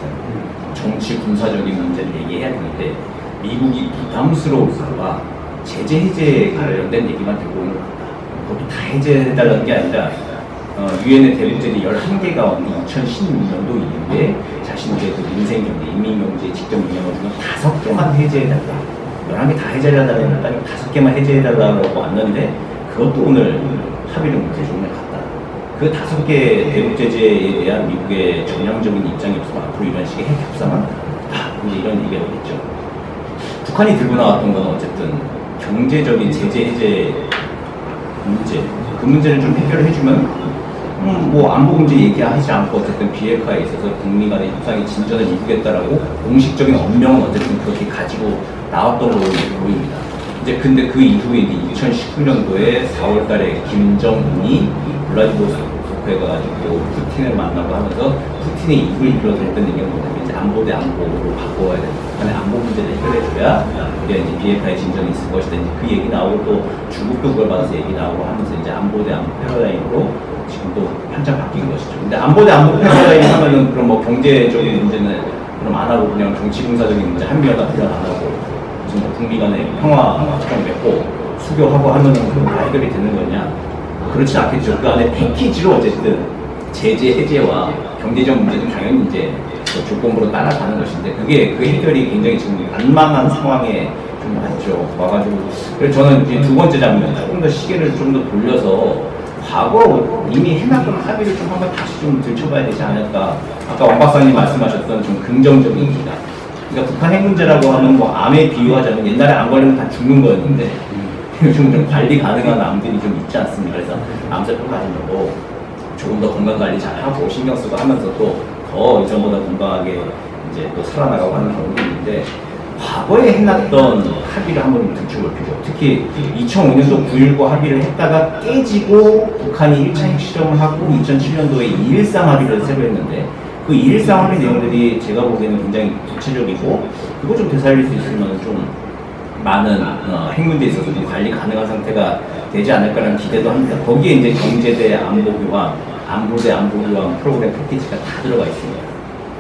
정치 군사적인 문제를 얘기해야 되는데 미국이 부담스러울까봐 제재 해제에 관련된 얘기만 들고 오는 것 같다. 그것도 다 해제해달라는 게 아니라 유엔의 대북제재 11개 가운데 2016년도 이후에 자신들의 그 민생경제, 인민경제에 직접 영향을 주는 5개만 해제해달라. 11개 다 해제해달라는 건 5개만 해제해달라고 왔는데 그것도 오늘 합의를 못해주는 것 같다. 그 5개 대북제재에 대한 미국의 전향적인 입장이 없으면 앞으로 이런 식의 핵 협상은 이제 이런 얘기가 오겠죠. 북한이 들고 나왔던 건 어쨌든 경제적인 제재 해제 문제, 그 문제를 좀 해결을 해주면 뭐 안보 문제 얘기하지 않고 어쨌든 비핵화에 있어서 북미 간의 협상이 진전을 이루겠다라고 공식적인 언명은 어쨌든 그렇게 가지고 나왔던 걸로 보입니다. 이제 근데 그 이후에 이제 2019년도에 4월달에 김정은이 블라디보스토크에 가가지고 푸틴을 만나고 하면서 푸틴의 입을 빌어서 했던 얘기가 뭐냐면 이제 안보 대 안보로 바꿔야 된다. 북한의 안보 문제를 해결해줘야 우리가 이제 비핵화의 진전이 있을 것이다. 이제 그 얘기 나오고 또 중국도 그걸 받아서 얘기 나오고 하면서 이제 안보 대 안보 패러다임으로 지금 또 한참 바뀐 것이죠. 근데 안보 대 안보 패러다임 하면은 그럼 뭐 경제적인 문제는 그럼 안 하고 그냥 정치 군사적인 문제 한미연합 훈련 안 하고 무슨 뭐 북미 간의 평화 협정 맺고 수교하고 하면은 그럼 다 해결이 되는 거냐? 그렇지 않겠죠. 그 안에 패키지로 어쨌든 제재 해제와 경제적 문제는 당연히 이제 조건부로 따라가는 것인데 그게 그 해결이 굉장히 지금 난망한 상황에 좀 왔죠. 와가지고 그래서 저는 이제 두 번째 장면 조금 더 시계를 좀 더 돌려서 과거 이미 해놨던 합의를 좀 한번 다시 좀 들춰봐야 되지 않을까. 아까 왕 박사님 말씀하셨던 좀 긍정적인 기간. 그러니까 북한 핵 문제라고 하면 뭐 암에 비유하자면 옛날에 암 걸리면 다 죽는 거였는데 요즘 좀 관리 가능한 암들이 좀 있지 않습니까? 그래서 암세포 가지려고 조금 더 건강 관리 잘하고 신경 쓰고 하면서 또 더 이전보다 건강하게 이제 또 살아나가고 하는 경우도 있는데 과거에 해놨던 합의를 한번 들춰볼 필요. 특히 2005년도 9.19 합의를 했다가 깨지고 북한이 1차 핵실험을 하고 2007년도에 2.13 합의를 새로 했는데 그 2.13 합의 내용들이 제가 보기에는 굉장히 구체적이고 그거 좀 되살릴 수 있으면 좀 많은 핵 문제에 있어서 좀 관리 가능한 상태가 되지 않을까라는 기대도 합니다. 거기에 이제 경제대 안보교환, 안보대 안보교환 프로그램 패키지가 다 들어가 있습니다.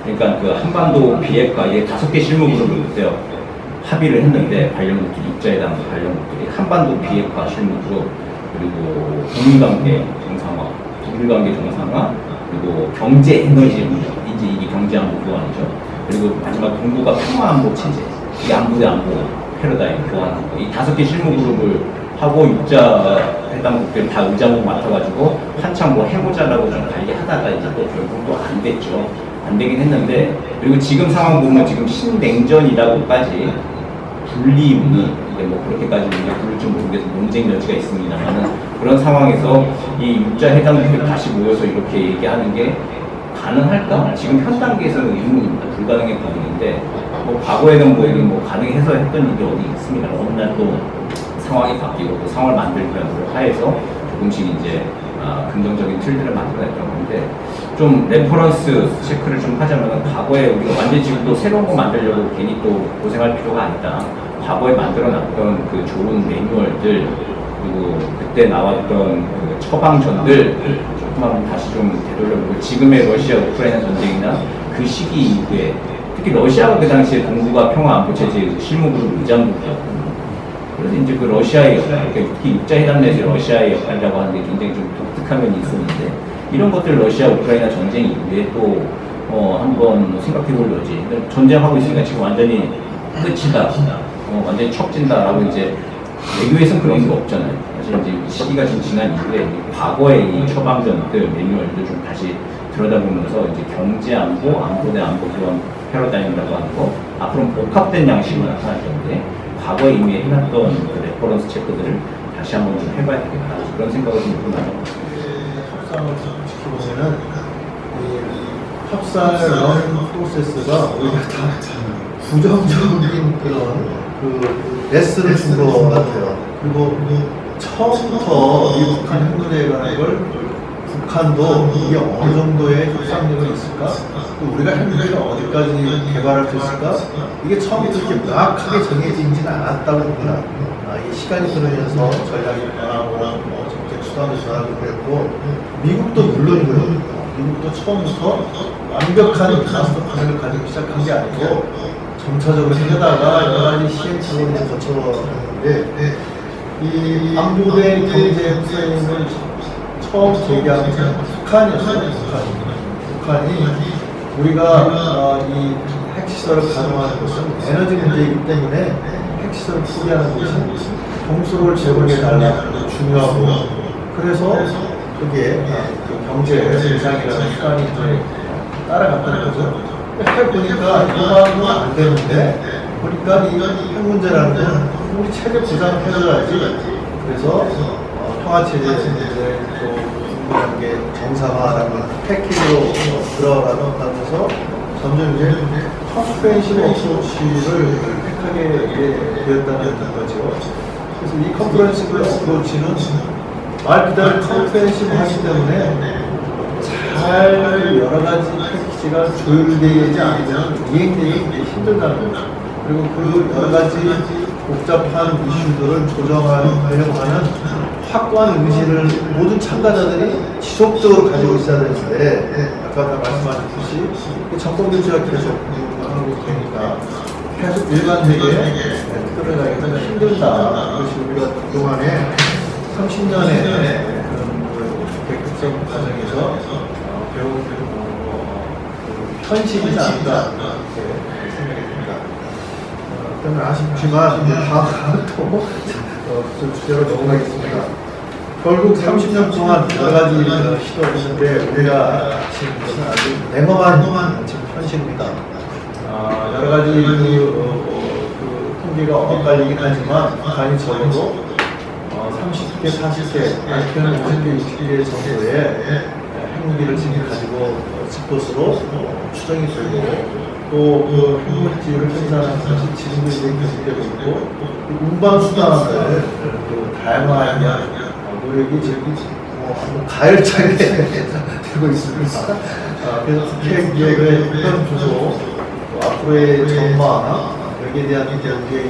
그러니까 그 한반도 비핵화에 5개 실무그룹을 그때 합의를 했는데 관련국들이 육자회담 관련국들이 한반도 비핵화 실무그룹 그리고 국민관계 정상화, 국민관계 정상화 그리고 경제 에너지 이제 이게 경제안보 교환이죠. 그리고 마지막 동북아 평화안보 체제, 이 안보대 안보 패러다임 교환하는 거. 이 5개 실무그룹을 하고 육자회담국들 다 의장국 맡아가지고 한참 뭐 해보자라고 좀 관리하다가 이제 또 결국 또 안 됐죠. 안 되긴 했는데 그리고 지금 상황 보면 지금 신냉전이라고까지 불리우니 이게 뭐 그렇게까지 우리가 부를지 모르겠어 논쟁 여지가 있습니다만은 그런 상황에서 이 육자회담국들이 다시 모여서 이렇게 얘기하는 게 가능할까? 지금 현 단계에서는 의문입니다. 불가능의 부분인데 뭐 과거에는 뭐 가능해서 했던 일이 어디 있습니까? 어느 날 또 상황이 바뀌고 또 상황을 만들려는 하에서 조금씩 이제 긍정적인 틀들을 만들어냈던 건데 좀 레퍼런스 체크를 좀 하자면 과거에 우리가 완전히 지금 또 새로운 거 만들려고 괜히 또 고생할 필요가 아니다. 과거에 만들어놨던 그 좋은 매뉴얼들 그리고 그때 나왔던 그 처방전들 조금만 다시 좀 되돌려보고 지금의 러시아 우크라이나 전쟁이나 그 시기 이후에 특히 러시아가 그 당시에 동북아 평화안보체제 실무그룹 의장국이었거든요. 그래서 이제 그 러시아의 역할, 특히 육자회담 내에서 러시아의 역할이라고 하는 게 굉장히 좀 독특한 면이 있었는데 이런 것들 러시아 우크라이나 전쟁 이후에 또 한번 생각해 볼 여지. 전쟁하고 있으니까 지금 완전히 끝이다, 완전히 척진다라고 이제 외교에서는 그런 게 없잖아요. 사실 이제 시기가 좀 지난 이후에 과거의 이 처방전들 매뉴얼들 좀 다시 들여다보면서 이제 경제 안보, 안보대 안보 교환 패러다임이라고 하는 거 앞으로 복합된 양식으로 나타날 건데. 과거에 이미 해놨던 그 레퍼런스 체크들을 다시 한번 좀 해봐야 되겠다. 그런 생각을 좀 들고 나서 협상을 지켜보면은 이 협상의 러닝 프로세스가 오히려 다 부정적인 그런 그 레슨을 준 것 같아요. 그리고 처음부터 이 북한 핵 문제에 관한 걸 북한도 이게 어느 정도의 협상력이 있을까? 또 우리가 핵 문제가 어디까지 개발할 수 있을까? 이게 처음부터 이렇게 명확하게 정해지지는 않았다고 봅니다. 이 시간이 흐르면서 전략이 변하고 정책 수단도 변하고 그랬고 미국도 물론이고요. 미국도 처음부터 완벽한 마스터 플랜을 가지고 시작한 게 아니고 점차적으로 하다가 여러 가지 시행착오를 거쳐왔는데 이 안보대 경제 프레임을 처음 제기한 북한이었어요. 북한이 우리가 이 핵시설을 가동하는 것은 에너지 문제이기 때문에 핵시설을 포기하는 것은 동수를 제공해달라는 게 중요하고 그래서 그게 그 경제 대상이라는 수단이 이제 따라갔다는 거죠. 해보니까 이거만은 안 되는데 보니까 이 핵 문제라는 건 우리 체제 보장을 해줘야지. 그래서 평화체제 문제 또 국민관계 정상화라는 패키지로 들어가면서 점점 이제 컴프레hen시브 어프로치를 택하게 되었다는 거죠. 그래서 이 컴프레hen시브 어프로치는 말 그대로 컴프레hen시브 하기 때문에 잘 여러 가지 패키지가 조율되지 않으면 이행되기 힘들다는 거죠. 그리고 그 여러 가지 복잡한 이슈들을 조정하려고 하는 확고한 의지를 모든 참가자들이 지속적으로 가지고 있어야 되는데 아까 말씀하셨듯이 정권 교체가 계속 하고 되니까 계속 일관되게 끌어가기가 힘들다. 이것이 우리가 그동안에 30년의 그런 백성 과정에서 배운 현실이지 않을까 생각이 듭니다. 때문에 아쉽지만 다음은 또 주제로 넘어가겠습니다. 결국 30년 동안 여러 가지 시도를 했는데 우리가 지금 것은 아주 냉엄한 지금 현실입니다. 여러 가지 그 통계가 엇갈리긴 하지만 북한이 적어도 30개, 40개, 아니면 50개, 60개 정도의 핵무기를 지금 가지고 있을 것으로 추정이 되고 또 핵물질을 생산하는 것이 지금도 이제 계속되고 있고 운반 수단을 다양하게 노력이 지금 가열차게 되고 있습니다. 그래서 특혜 기업의 현 주소, 앞으로의 전망, 여기에 대한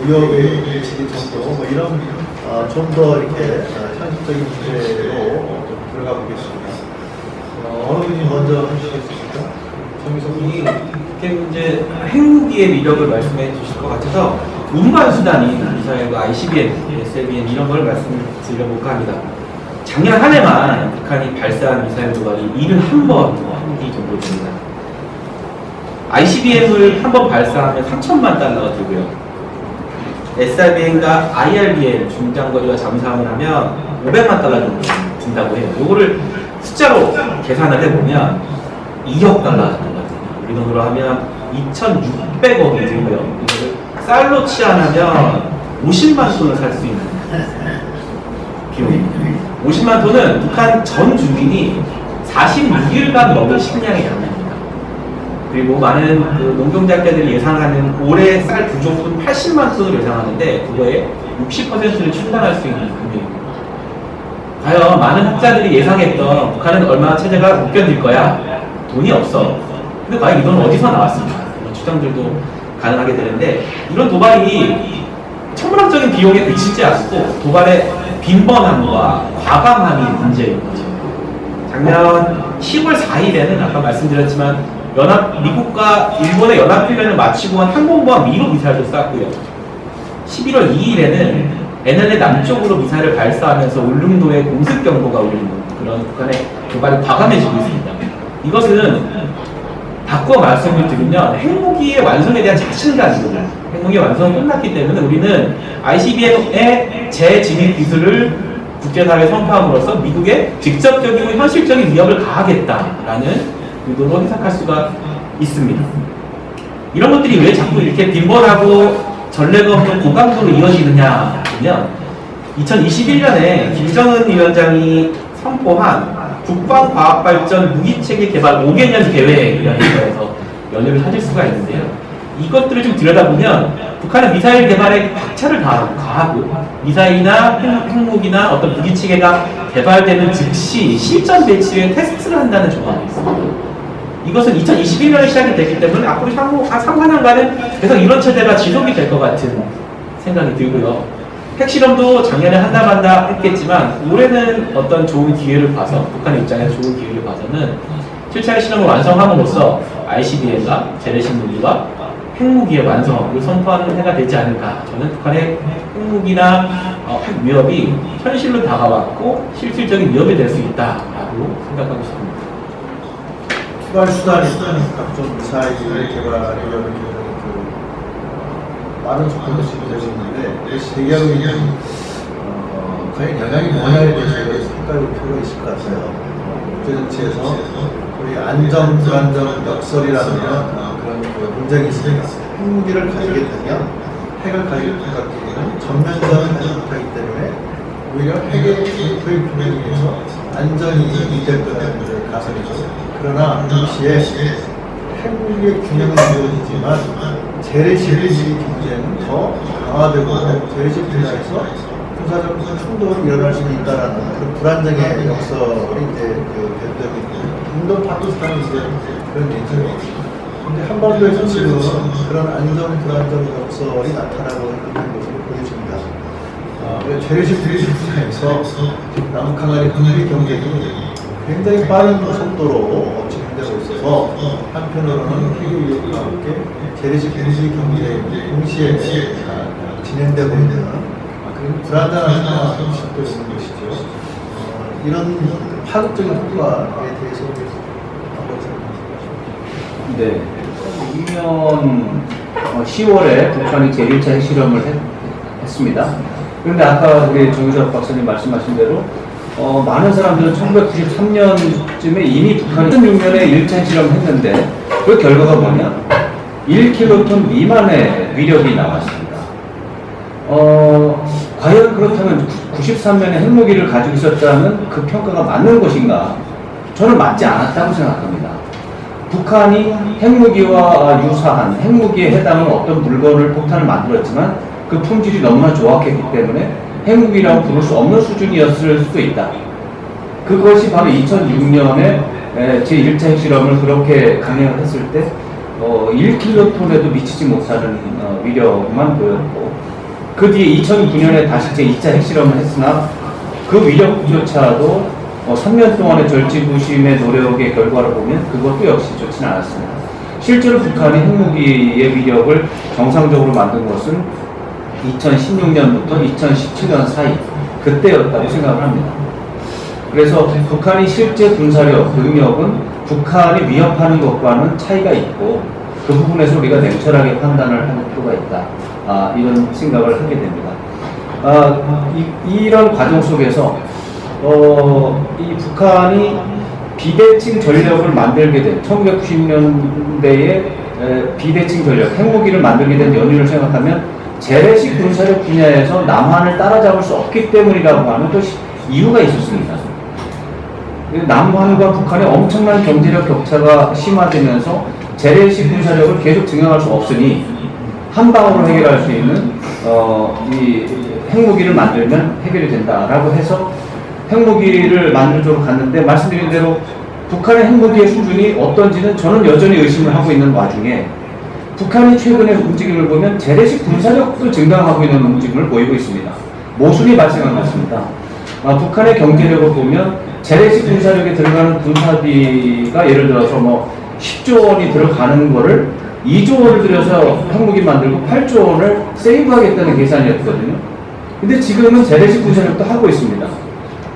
위협의 미치기 정도, 뭐 이런 좀 더 이렇게 현실적인 문제로 들어가 보겠습니다. 어느 분이 먼저 하시겠습니까? 정의성이 이제 핵무기의 위력을 말씀해 주실 것 같아서 운반 수단인 미사일과 ICBM, SLBM 이런 걸 말씀드려볼까 합니다. 작년 한 해만 북한이 발사한 미사일 도발이 71번 정도 됩니다. ICBM을 한 번 발사하면 3천만 달러가 들고요. SRBM과 IRBM 중장거리와 잠수함을 하면 500만 달러 정도 든다고 해요. 이거를 숫자로 계산을 해보면 2억 달러 정도가 됩니다. 우리 돈으로 하면 2,600억이 들고요. 이거를 쌀로 치환하면 50만 톤을 살 수 있는 비용입니다. 50만 톤은 북한 전 주민이 46일간 먹을 식량의 양입니다. 그리고 많은 농경작가들이 예상하는 올해 쌀 부족분 80만 톤을 예상하는데 그거의 60%를 충당할 수 있는 금액입니다. 과연 많은 학자들이 예상했던 북한은 얼마나 체제가 못 견딜 거야? 돈이 없어. 근데 과연 이 돈은 어디서 나왔을까? 이런 추정들도 가능하게 되는데 이런 도발이 천문학적인 비용에 그치지 않고 도발의 빈번함과 과감함이 문제인 거죠. 작년 10월 4일에는 아까 말씀드렸지만 미국과 일본의 연합훈련을 마치고 한 항공모함 미로 미사일도 쐈고요. 11월 2일에는 NLL 남쪽으로 미사일을 발사하면서 울릉도에 공습 경보가 울리는 그런 북한의 도발이 과감해지고 있습니다. 이것은 바꿔 말씀을 드리면 핵무기의 완성에 대한 자신감이거든요. 핵무기의 완성이 끝났기 때문에 우리는 ICBM의 재진입 기술을 국제사회에 선포함으로써 미국에 직접적이고 현실적인 위협을 가하겠다라는 의도로 해석할 수가 있습니다. 이런 것들이 왜 자꾸 이렇게 빈번하고 전례가 없는 고강도로 이어지느냐 하면 2021년에 김정은 위원장이 선포한 국방과학발전 무기체계 개발 5개년 계획이라는 거에서 연유를 찾을 수가 있는데요. 이것들을 좀 들여다보면 북한은 미사일 개발에 박차를 가하고 미사일이나 핵무기나 어떤 무기체계가 개발되는 즉시 실전 배치에 테스트를 한다는 조항이 있습니다. 이것은 2021년에 시작이 됐기 때문에 앞으로 향후 한 3, 4년간은 계속 이런 체제가 지속이 될 것 같은 생각이 들고요. 핵실험도 작년에 한다 만다 했겠지만 올해는 어떤 좋은 기회를 봐서 북한의 입장에서 좋은 기회를 봐서는 7차례 실험을 완성함으로써 ICBM과 재래식 무기와 핵무기의 완성을 선포하는 해가 되지 않을까. 저는 북한의 핵무기나 핵 위협이 현실로 다가왔고 실질적인 위협이 될 수 있다라고 생각하고 싶습니다. 추가 수단이 각종 미사일 개발하려는 많은 속도로 진행되고 있는데 세계하고 있는 과연 영향이 뭐냐에 대해서 생각할 필요가 있을 것 같아요. 국제정치에서 우리 안정, 불안정, 역설이라는 그런 문제가 있습니다. 핵무기를 가지게 되면 핵을 가지게 되면 전면전을 하지 못하기 때문에 오히려 핵의 도입 분야에서 안전이 이될 거라는 가설이죠. 그러나 동시에 핵무기의 균형은 이루어지지만 재래식 경쟁은 더 강화되고 재래식 분야에서 군사적 충돌이 일어날 수도 있다는 그런 불안정의 역설이 이제 대두되고 있고 인도 파키스탄은 이제 그런 얘기죠. 근데 한반도에서 지금 그런 안정 불안정 역설이 나타나고 있는 것으로 보여집니다. 재래식 분야에서 남북 간의 군비 경쟁이 굉장히 빠른 속도로 진행되고 있어서 한편으로는 핵의 위협과 함께 재래식 군비 경쟁이 동시에 진행되고 있는 그런 불안정한 상황이 시작되고 있는 것이죠. 이런 파급적인 효과에 대해서 한번 설명해 주십시오. 네. 2년 10월에 북한이 제1차 핵실험을 했습니다. 그런데 아까 우리 정유섭 박사님 말씀하신 대로 많은 사람들은 1993년쯤에 이미 북한이 2006년에 1차 핵실험을 했는데 그 결과가 뭐냐? 1킬로톤 미만의 위력이 나왔습니다. 과연 그렇다면 93년에 핵무기를 가지고 있었다는 그 평가가 맞는 것인가? 저는 맞지 않았다고 생각합니다. 북한이 핵무기와 유사한 핵무기에 해당하는 어떤 물건을 폭탄을 만들었지만 그 품질이 너무나 좋았기 때문에 핵무기라고 부를 수 없는 수준이었을 수도 있다. 그것이 바로 2006년에 제1차 핵실험을 그렇게 강행을 했을 때 1킬로톤에도 미치지 못하는 위력만 보였고, 그 뒤에 2009년에 다시 제2차 핵실험을 했으나 그 위력조차도 3년 동안의 절지부심의 노력의 결과를 보면 그것도 역시 좋지는 않았습니다. 실제로 북한이 핵무기의 위력을 정상적으로 만든 것은 2016년부터 2017년 사이 그때였다고 생각을 합니다. 그래서 북한이 실제 군사력, 능력은 북한이 위협하는 것과는 차이가 있고 그 부분에서 우리가 냉철하게 판단을 할 필요가 있다. 이런 생각을 하게 됩니다. 이런 과정 속에서 이 북한이 비대칭 전력을 만들게 된 1990년대에 비대칭 전력, 핵무기를 만들게 된 연유를 생각하면 재래식 군사력 분야에서 남한을 따라잡을 수 없기 때문이라고 하는 또 이유가 있었습니다. 남한과 북한의 엄청난 경제력 격차가 심화되면서 재래식 군사력을 계속 증강할 수 없으니 한 방으로 해결할 수 있는 이 핵무기를 만들면 해결이 된다라고 해서 핵무기를 만들 쪽으로 갔는데, 말씀드린 대로 북한의 핵무기의 수준이 어떤지는 저는 여전히 의심을 하고 있는 와중에 북한이 최근의 움직임을 보면 재래식 군사력도 증강하고 있는 움직임을 보이고 있습니다. 모순이 발생한 것 같습니다. 북한의 경제력을 보면 재래식 군사력에 들어가는 군사비가 예를 들어서 10조 원이 들어가는 거를 2조 원을 들여서 핵무기 만들고 8조 원을 세이브하겠다는 계산이었거든요. 근데 지금은 재래식 군사력도 하고 있습니다.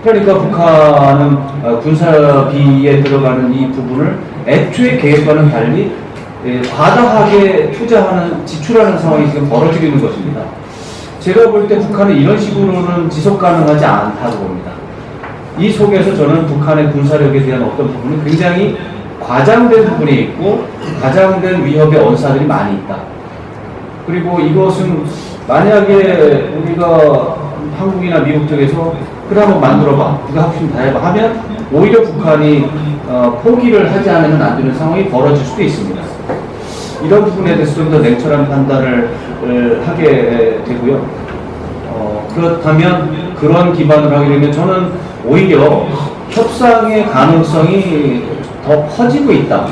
그러니까 북한은 군사비에 들어가는 이 부분을 애초에 계획과는 달리 과다하게 지출하는 상황이 지금 벌어지고 있는 것입니다. 제가 볼 때 북한은 이런 식으로는 지속 가능하지 않다고 봅니다. 이 속에서 저는 북한의 군사력에 대한 어떤 부분은 굉장히 과장된 부분이 있고 과장된 위협의 언사들이 많이 있다. 그리고 이것은 만약에 우리가 한국이나 미국 쪽에서 그래 한번 만들어봐, 네가 하고 싶으면 다 해봐 하면 오히려 북한이 포기를 하지 않으면 안 되는 상황이 벌어질 수도 있습니다. 이런 부분에 대해서 좀 더 냉철한 판단을 하게 되고요. 그렇다면 그런 기반으로 하게 되면 저는 오히려 협상의 가능성이 더 커지고 있다.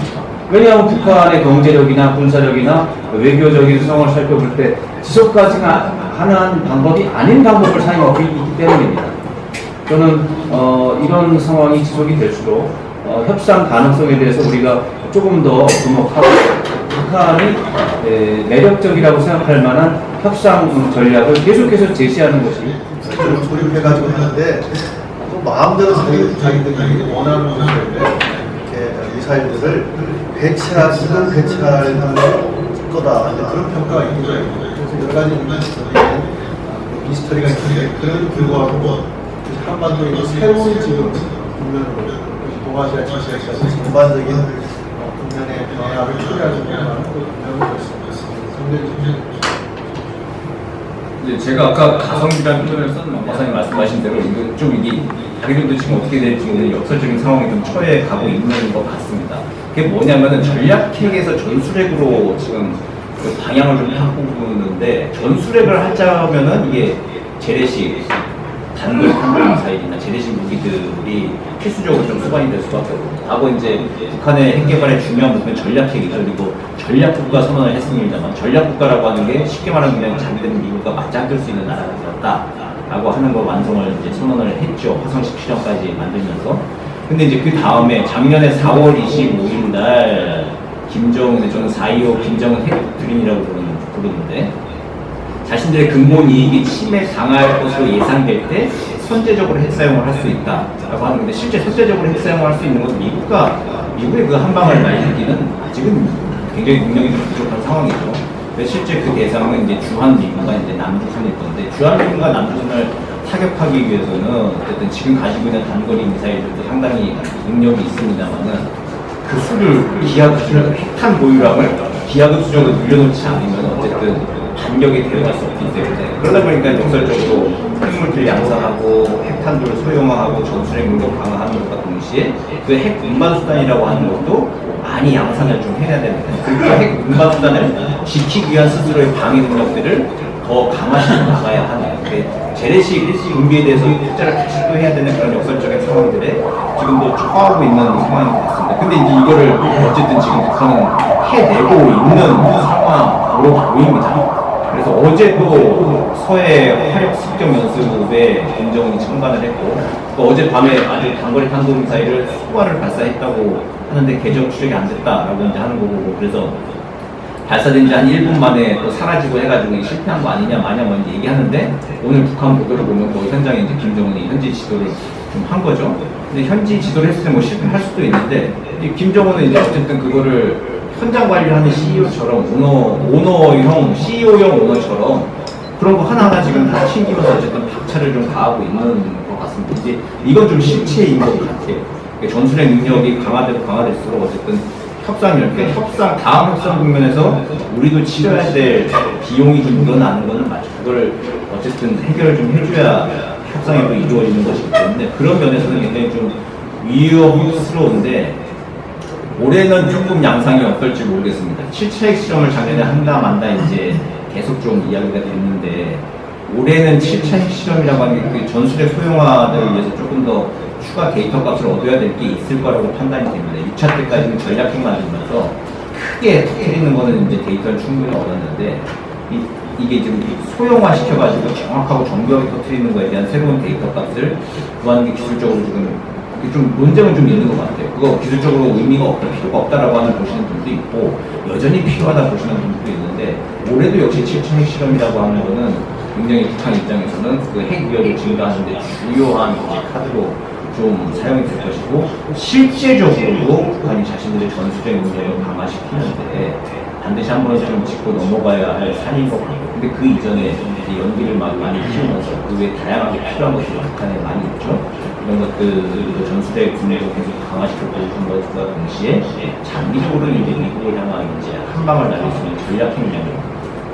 왜냐하면 북한의 경제력이나 군사력이나 외교적인 상황을 살펴볼 때 지속 가능한 방법이 아닌 방법을 사용하고 있기 때문입니다. 저는 이런 상황이 지속이 될수록 협상 가능성에 대해서 우리가 조금 더 주목하고 북한이 매력적이라고 생각할 만한 협상 전략을 계속해서 제시하는 것이 조립해가지고 하는데 또 마음대로 자기들이 원하는 것인데 이렇게 미사일들을 이동 배치할 거다. 그런 평가가 있는 거예요. 그래서 여러 가지 미스터리가 있는데 그럼에도 불구하고 한반도에 새로운 지금 국면으로 동아시아 지역까지 전반적인 국면의 변화를 초래하는 면을 이제 제가 아까 가성비라는 표현을 썼는데 박사님 말씀하신 대로 이거 좀 이게 자기들도 지금 어떻게 될지는 역설적인 상황에 좀 처해 가고 있는 것 같습니다. 그게 뭐냐면은 전략핵에서 전술핵으로 지금 그 방향을 좀 바꾸는데, 전술핵을 하자면은 이게 재래식 단거리 미사일이나 재래식 무기들이 필수적으로 좀 수반이 될 수밖에 없고, 하고 이제 북한의 핵 개발의 중요한 부분은 전략핵이죠. 그리고 전략국가 선언을 했습니다만, 전략국가라고 하는 게 쉽게 말하면 그냥 자기들은 미국과 맞짱뜰 수 있는 나라가 되었다라고 하는 걸 완성을 이제 선언을 했죠. 화성식 실험까지 만들면서. 근데 이제 그 다음에 작년에 4월 25일 날 김정은의, 저는 4.25 김정은 핵 드림이라고 부르는데, 자신들의 근본 이익이 침해당할 것으로 예상될 때 선제적으로 핵 사용을 할 수 있다라고 하는 건데, 실제 선제적으로 핵 사용을 할 수 있는 것은 미국의 그 한 방을 날리기는 아직은 굉장히 능력이 좀 부족한 상황이죠. 근데 실제 그 대상은 이제 주한미군과 이제 남조선일 건데, 주한미군과 남조선을 타격하기 위해서는 어쨌든 지금 가지고 있는 단거리 미사일들도 상당히 능력이 있습니다만은 그 수를 기하고 핵탄 보유량을 기하급수적으로 늘려놓지 않으면 어쨌든 반격이 들어갈 수 없기 때문에 그러다 보니까 역설적으로 핵물질 양산하고 핵탄두를 소형화하고 전술핵 능력 강화하는 것과 동시에 그 핵 운반 수단이라고 하는 것도 많이 양산을 좀 해야 됩니다. 그리고 핵 운반 수단을 지키기 위한 스스로의 방위 능력들을 더 강화시켜 나가야 하는 재래식 군비에 대해서 투자를 같이 또 해야 되는 그런 역설적인 상황들에 지금도 처하고 있는 상황이 됐습니다. 근데 이제 이거를 어쨌든 지금 북한은 해내고 있는 상황으로 보입니다. 그래서 어제도 서해 화력 습격 연습에 김정은이 참관을 했고 또 어젯밤에 아주 단거리 탄도미사일을 수발을 발사했다고 하는데 궤적 추적이 안 됐다라고 이제 하는 거고 그래서 발사된 지 한 1분 만에 또 사라지고 해가지고 실패한 거 아니냐 마냐 뭐 얘기하는데 오늘 북한 보도를 보면 그 현장에 이제 김정은이 현지 지도를 좀 한 거죠. 근데 현지 지도를 했을 때 뭐 실패할 수도 있는데 이 김정은은 이제 어쨌든 그거를 현장 관리를 하는 CEO처럼 오너형 CEO형 오너처럼 그런 거 하나하나 지금 다 챙기면서 어쨌든 박차를 좀 가하고 있는 것 같습니다. 이제 이건 좀 실체인 것 같아요. 전술의 능력이 강화될수록 어쨌든 다음 협상 국면에서 우리도 치러야 될 비용이 좀 늘어나는 거는 맞죠. 그걸 어쨌든 해결을 좀 해줘야 협상이 또 이루어지는 것이기 때문에 그런 면에서는 굉장히 좀 위협스러운데 올해는 조금 양상이 어떨지 모르겠습니다. 7차 핵실험을 작년에 한다 만다 이제 계속 좀 이야기가 됐는데 올해는 7차 핵실험이라고 하는 게 전술의 소형화를 위해서 조금 더 추가 데이터 값을 얻어야 될 게 있을 거라고 판단이 됩니다. 6차 때까지는 전략핵만 하면서 크게 터뜨리는 거는 이제 데이터를 충분히 얻었는데 이게 지금 소형화 시켜가지고 정확하고 정교하게 터뜨리는 거에 대한 새로운 데이터 값을 구하는 게 기술적으로 지금 좀 논쟁은 좀 있는 것 같아요. 그거 기술적으로 의미가 없다, 필요가 없다라고 하는 보시는 분도 있고 여전히 필요하다 보시는 분도 있는데 올해도 역시 7차 핵실험이라고 하는 거는 굉장히 북한 입장에서는 그 핵 위협을 증가하는데 주요한 카드로 좀 사용이 될 것이고 실제적으로도 북한이 자신들의 전술의 능력을 강화시키는데 반드시 한 번은 좀 짚고 넘어가야 할 산인 것 같고 근데 그 이전에 연기를 많이 키우면서 그 외에 다양하게 필요한 것들이 북한에 많이 있죠. 이런 것들 전술의 군대도 계속 강화시키고 있는 것과 동시에 장기적으로는 이제 미국을 향한 이제 한 방을 날릴 수 있는 전략 핵력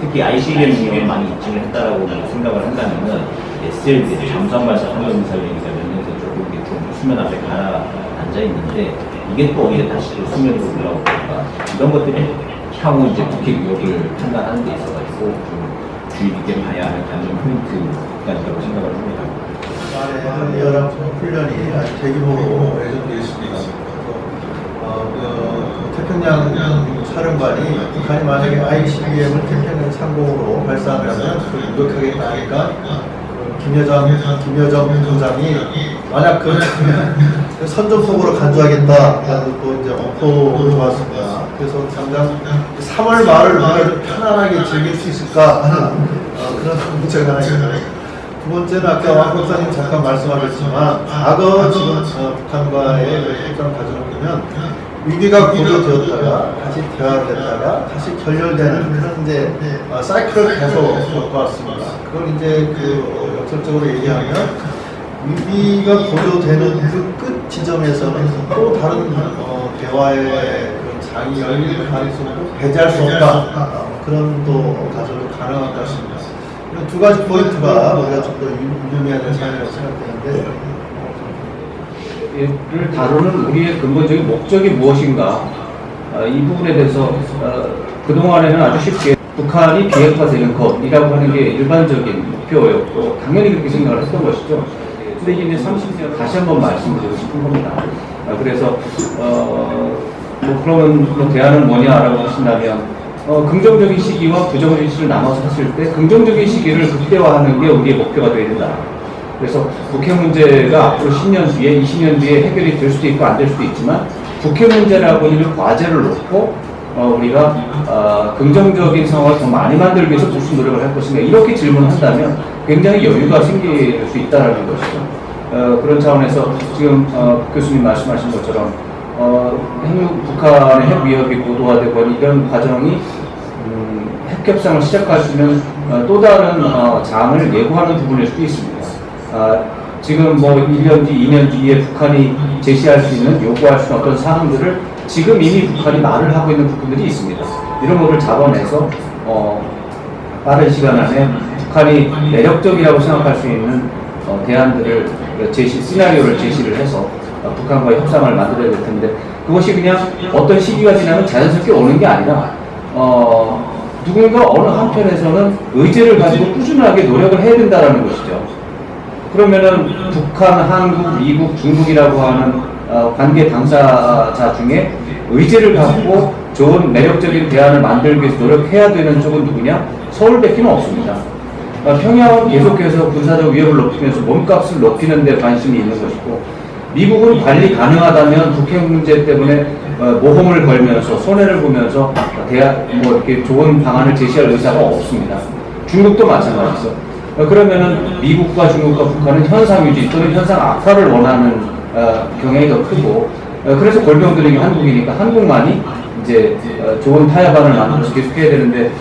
특히 ICBM 능력을 많이 입증을 했다라고 생각을 한다면은 SLB 잠수함 발사 탄도미사일 얘기가 몇 년에서 조금 이게 좀 수면 앞에 가라앉아 있는데 이게 또 언제 다시 또 수면으로 올라올까 이런 것들이 향후 이제 북핵 위협을 판단하는 데 있어가지고 좀 주의 깊게 봐야 할 관전 포인트가 있다고 생각을 합니다. 연합 훈련이 아주 대규모로 예정되어 있습니다. 태평양 사령관이 북한이 만약에 ICBM을 태평양 상공으로 발사하면 그걸 무력하겠다 하니까 김여정 총장이 만약 그 선전포고로 간주하겠다 또 이제 엄포를 좋았습니다. 그래서 당장 3월 말을 우리가 좀 편안하게 즐길 수 있을까 하는 그런 문제가 하나 있습니다. 두 번째는 아까 왕 박사님 잠깐 말씀하셨지만 과거 지금 북한과의 협상 과정을 보면 위기가 고조되었다가 다시 대화됐다가 다시 결렬되는 그런 이제 사이클을 계속 겪어왔습니다. 그걸 이제 그 역설적으로 얘기하면 위기가 고조되는 그 끝 지점에서는 또 다른 대화의 그런 장이 열릴 가능성도 배제할 수 없다. 그런 또 가설도 가능할 것 같습니다. 두 가지 포인트가 우리가 좀 더 유의해야 될 사안이라고 생각되는데 를 다루는 우리의 근본적인 목적이 무엇인가 이 부분에 대해서 그동안에는 아주 쉽게 북한이 비핵화되는 것이라고 하는 게 일반적인 목표였고 당연히 그렇게 생각을 했던 것이죠. 근데 이게 이제 30년 다시 한번 말씀드리고 싶은 겁니다. 그래서 뭐 그러면 뭐 대안은 뭐냐라고 하신다면 긍정적인 시기와 부정적인 시기를 나눠서 했을 때 긍정적인 시기를 극대화하는 게 우리의 목표가 되어야 된다. 그래서 북핵 문제가 앞으로 10년 뒤에 20년 뒤에 해결이 될 수도 있고 안 될 수도 있지만 북핵 문제라고 하는 과제를 놓고 우리가 긍정적인 상황을 더 많이 만들기 위해서 무슨 노력을 할 것인가 이렇게 질문한다면 굉장히 여유가 생길 수 있다는 것이죠. 그런 차원에서 지금 교수님 말씀하신 것처럼 북한의 핵 위협이 고도화되고 이런 과정이 핵 협상을 시작할 수 있는 또 다른 장을 예고하는 부분일 수도 있습니다. 지금 뭐 1년 뒤, 2년 뒤에 북한이 제시할 수 있는, 요구할 수 있는 어떤 사항들을 지금 이미 북한이 말을 하고 있는 부분들이 있습니다. 이런 것을 잡아내서 빠른 시간 안에 북한이 매력적이라고 생각할 수 있는 대안들을 시나리오를 제시를 해서 북한과의 협상을 만들어야 될 텐데, 그것이 그냥 어떤 시기가 지나면 자연스럽게 오는 게 아니라 누군가 어느 한편에서는 의지를 가지고 꾸준하게 노력을 해야 된다는 것이죠. 그러면은 북한, 한국, 미국, 중국이라고 하는 관계 당사자 중에 의지를 갖고 좋은 매력적인 대안을 만들기 위해서 노력해야 되는 쪽은 누구냐? 서울밖에는 없습니다. 평양은 계속해서 군사적 위협을 높이면서 몸값을 높이는 데 관심이 있는 것이고, 미국은 관리 가능하다면 북핵 문제 때문에 모험을 걸면서 손해를 보면서 이렇게 좋은 방안을 제시할 의사가 없습니다. 중국도 마찬가지죠. 그러면은 미국과 중국과 북한은 현상 유지 또는 현상 악화를 원하는 경향이 더 크고, 그래서 골병들에게 한국이니까 한국만이 이제 좋은 타협안을 만들어서 계속해야 되는데,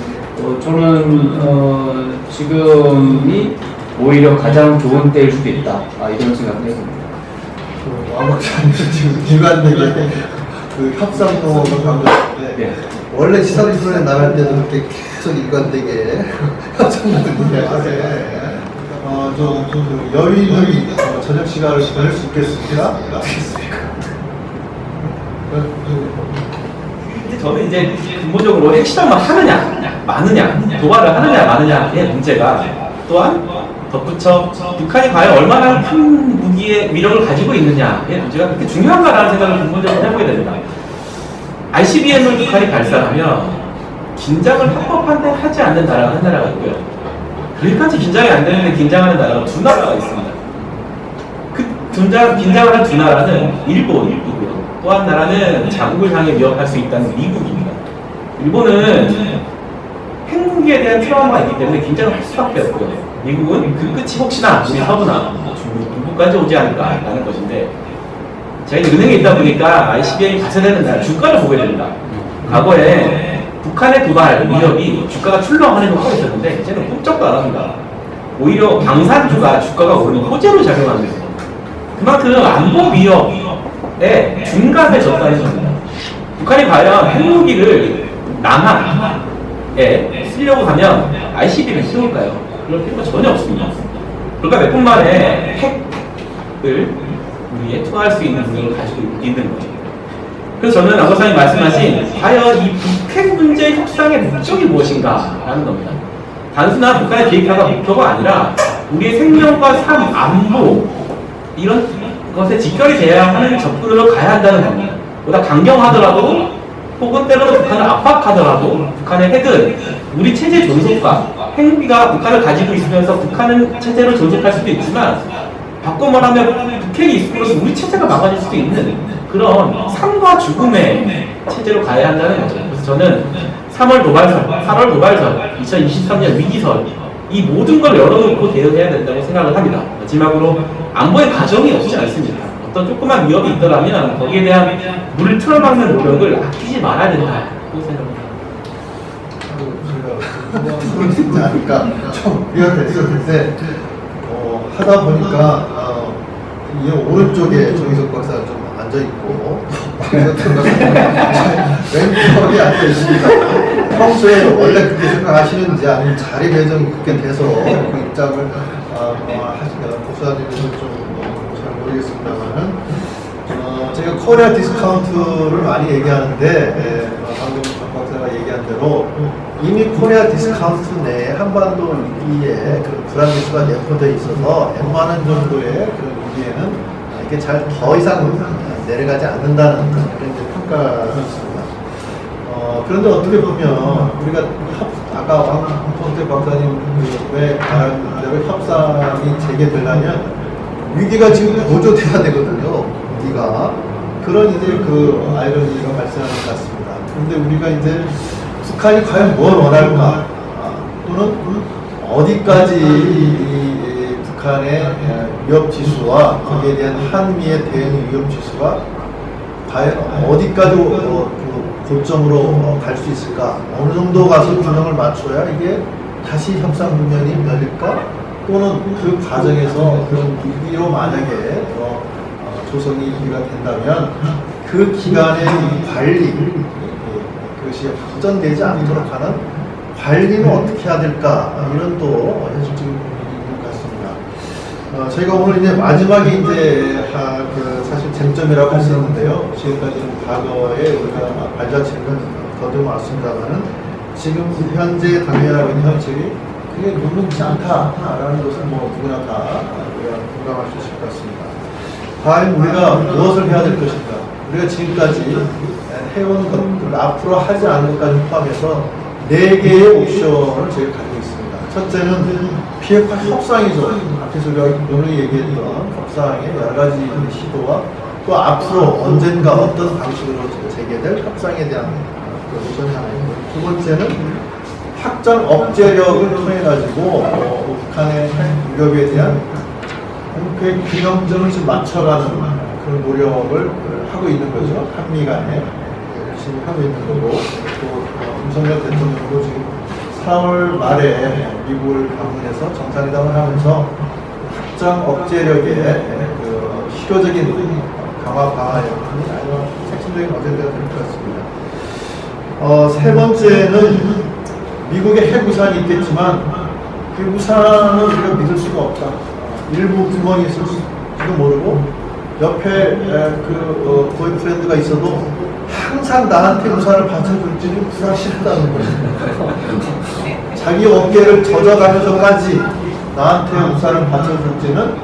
저는 지금이 오히려 가장 좋은 때일 수도 있다, 이런 생각을 해봅니다. 왕 박사님 지금 일관되게 그 협상동을 강조했는데, 네. 원래 시사 프로에 나갈 때도 그렇게 계속 일관되게 협상동을 얘기하세요. 좀 여유있는 저녁 시간을 보낼 수 있겠습니까? 어떻겠습니까? 근데 저는 이제 근본적으로 핵실험을 하느냐, 마느냐, 도발을 하느냐, 마느냐의 문제가, 또한 덧붙여 북한이 과연 얼마나 큰 무기의 위력을 가지고 있느냐의 문제가 그렇게 중요한가라는 생각을 근본적으로 해보게 됩니다. ICBM을 북한이 발사하면 긴장을 합법한데 하지 않는 나라가 한 나라가 있고요. 그렇게까지 긴장이 안 되는데 긴장하는 나라가 두 나라가 있습니다. 그 긴장을 한 두 나라는 일본이고요. 또 한 나라는 자국을 향해 위협할 수 있다는 미국입니다. 일본은 핵무기에 대한 트라우마가 있기 때문에 긴장을 할 수밖에 없고요. 미국은 그 끝이 혹시나 우리 서부나 중국, 중국까지 오지 않을까라는 것인데, 제가 은행에 있다 보니까 ICBM이 발사되는 날 주가를 보게 됩니다. 과거에 북한의 도발 위협이 주가가 출렁하는 효과가 있었는데, 이제는 꼼짝도 안 합니다. 오히려 방산주가 주가가 오르는 호재로 작용합니다. 그만큼 안보 위협의 중간에 졌다는 겁니다. 북한이 과연 핵무기를 남한에 쓰려고 하면 ICBM을 쓰울까요? 그럴 필요가 전혀 없습니다. 그러니까 몇 분 만에 핵을 우리에 투하할 수 있는 능력을 가지고 있는 거죠. 그래서 저는 안 박사님 말씀하신 과연 이 북핵 문제 협상의 목적이 무엇인가라는 겁니다. 단순한 북한의 비핵화가 목표가 아니라 우리의 생명과 삶, 안보 이런 것에 직결이 돼야 하는 접근으로 가야 한다는 겁니다. 보다 강경하더라도 혹은 때로는 북한을 압박하더라도 북한의 핵은 우리 체제 존속과 핵무기가 북한을 가지고 있으면서 북한은 체제를 존속할 수도 있지만, 바꿔 말하면 북핵이 있음으로써 우리 체제가 망가질 수도 있는 그런 삶과 죽음의 체제로 가야 한다는 거죠. 그래서 저는 3월 도발설, 8월 도발설, 2023년 위기설, 이 모든 걸 열어놓고 대응해야 된다고 생각을 합니다. 마지막으로 안보의 가정이 없지 않습니다. 어떤 조그만 위협이 있더라면 거기에 대한 물을 틀어막는 노력을 아끼지 말아야 된다고 생각합니다. 제가 그러니까 좀 위협됐을 때 하다 보니까 이 오른쪽에 정희석 박사가 좀 앉아 있고 왼쪽에 앉아 있습니다. 평소에 원래 그렇게 생각하시는지 아니면 자리 배정이 그렇게 돼서 그 입장을 하시면 복사님은 좀 잘 모르겠습니다만은 제가 코리아 디스카운트를 많이 얘기하는데 방금 정 박사가 얘기한 대로 이미 코리아 디스카운트 내에 한반도 위기에 그런 불안 지수가 내포되어 있어서 웬만한 정도의 그런 위기에는 이게 잘 더 이상 내려가지 않는다는 그런 평가가 있습니다. 그런데 어떻게 보면 우리가 아까 황fonte 박사님 왜 말한 대로 협상이 재개되려면 위기가 지금 고조돼야 되거든요. 위기가 그런 이제 그 아이러니가 발생하는 것 같습니다. 그런데 우리가 이제 북한이 과연 뭘 원할까, 또는 어디까지 이 북한의 위협 지수와 거기에 대한 한미의 대응 위협 지수가 과연 어디까지 고점으로 갈 수 있을까, 어느 정도 가서 균형을 맞춰야 이게 다시 협상 국면이 열릴까, 또는 그 과정에서 그런 위기로 만약에 조성이 유지가 된다면 그 기간의 이 관리, 그것이 확전되지 않도록 하는 관리는 어떻게 해야 될까, 이런 또 현실적인 고민이 있는 것 같습니다. 저희가 오늘 이제 마지막에 이제 사실 쟁점이라고 할 수 있는데요. 지금까지는 과거에 우리가 발자취를 거두어 왔습니다만은 지금 현재 당면하고 있는 현실이 그게 녹록지 않다라는 것은 뭐 누구나 다 우리가 공감할 수 있을 것 같습니다. 과연 우리가 무엇을 해야 될 것인가? 우리가 지금까지 해온 것들, 앞으로 하지 않은 것까지 포함해서 4개의 옵션을 저희가 가지고 있습니다. 첫째는 비핵화 협상이죠. 앞에서 우리가 오늘 얘기했던 협상의 여러 가지 시도와 또 앞으로 언젠가 어떤 방식으로 재개될 협상에 대한 옵션이 하나 있고, 두 번째는 확장 억제력을 통해 가지고 북한의 위협에 대한 그 균형점을 좀 맞춰가는 그런 노력을 하고 있는 거죠. 한미 간에 열심히 하고 있는 거고, 또 윤석열 대통령도 지금 4월 말에 미국을 방문해서 정상회담을 하면서 확장 억제력의 그 실효적인 강화 방안이 아주 핵심적인 어젠다가 될 것 같습니다. 세 번째는 미국의 핵 우산이 있겠지만 그 우산은 우리가 믿을 수가 없다. 일부 구멍이 있을지도 모르고 옆에 그 보이프렌드가 있어도 항상 나한테 우산을 받쳐줄지는 불확실하다는 거예요. 자기 어깨를 젖어가면서까지 나한테 우산을 받쳐줄지는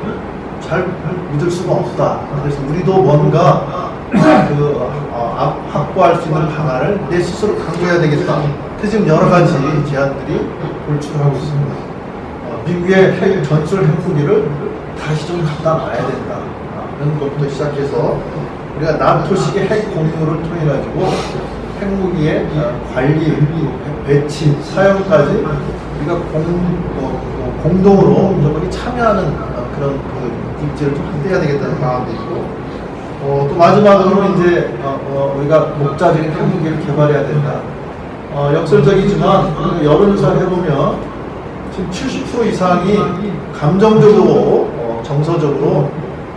잘 믿을 수가 없다. 그래서 우리도 뭔가 확보할 수 있는 방안을 내 스스로 강구해야 되겠다. 그래서 지금 여러 가지 제안들이 돌출하고 있습니다. 미국의 핵 전술 핵무기를 다시 좀 갖다 놔야 된다. 이런 것부터 시작해서 우리가 나토식의 핵 공유를 통해 가지고 핵무기의 관리, 배치, 사용까지 우리가 공동으로 저번에 참여하는 그런 입지를 좀 확대해야 되겠다는 방안도 있고, 또 마지막으로 이제 우리가 독자적인 핵무기를 개발해야 된다. 역설적이지만 여론조사를 해보면 지금 70% 이상이 감정적으로 정서적으로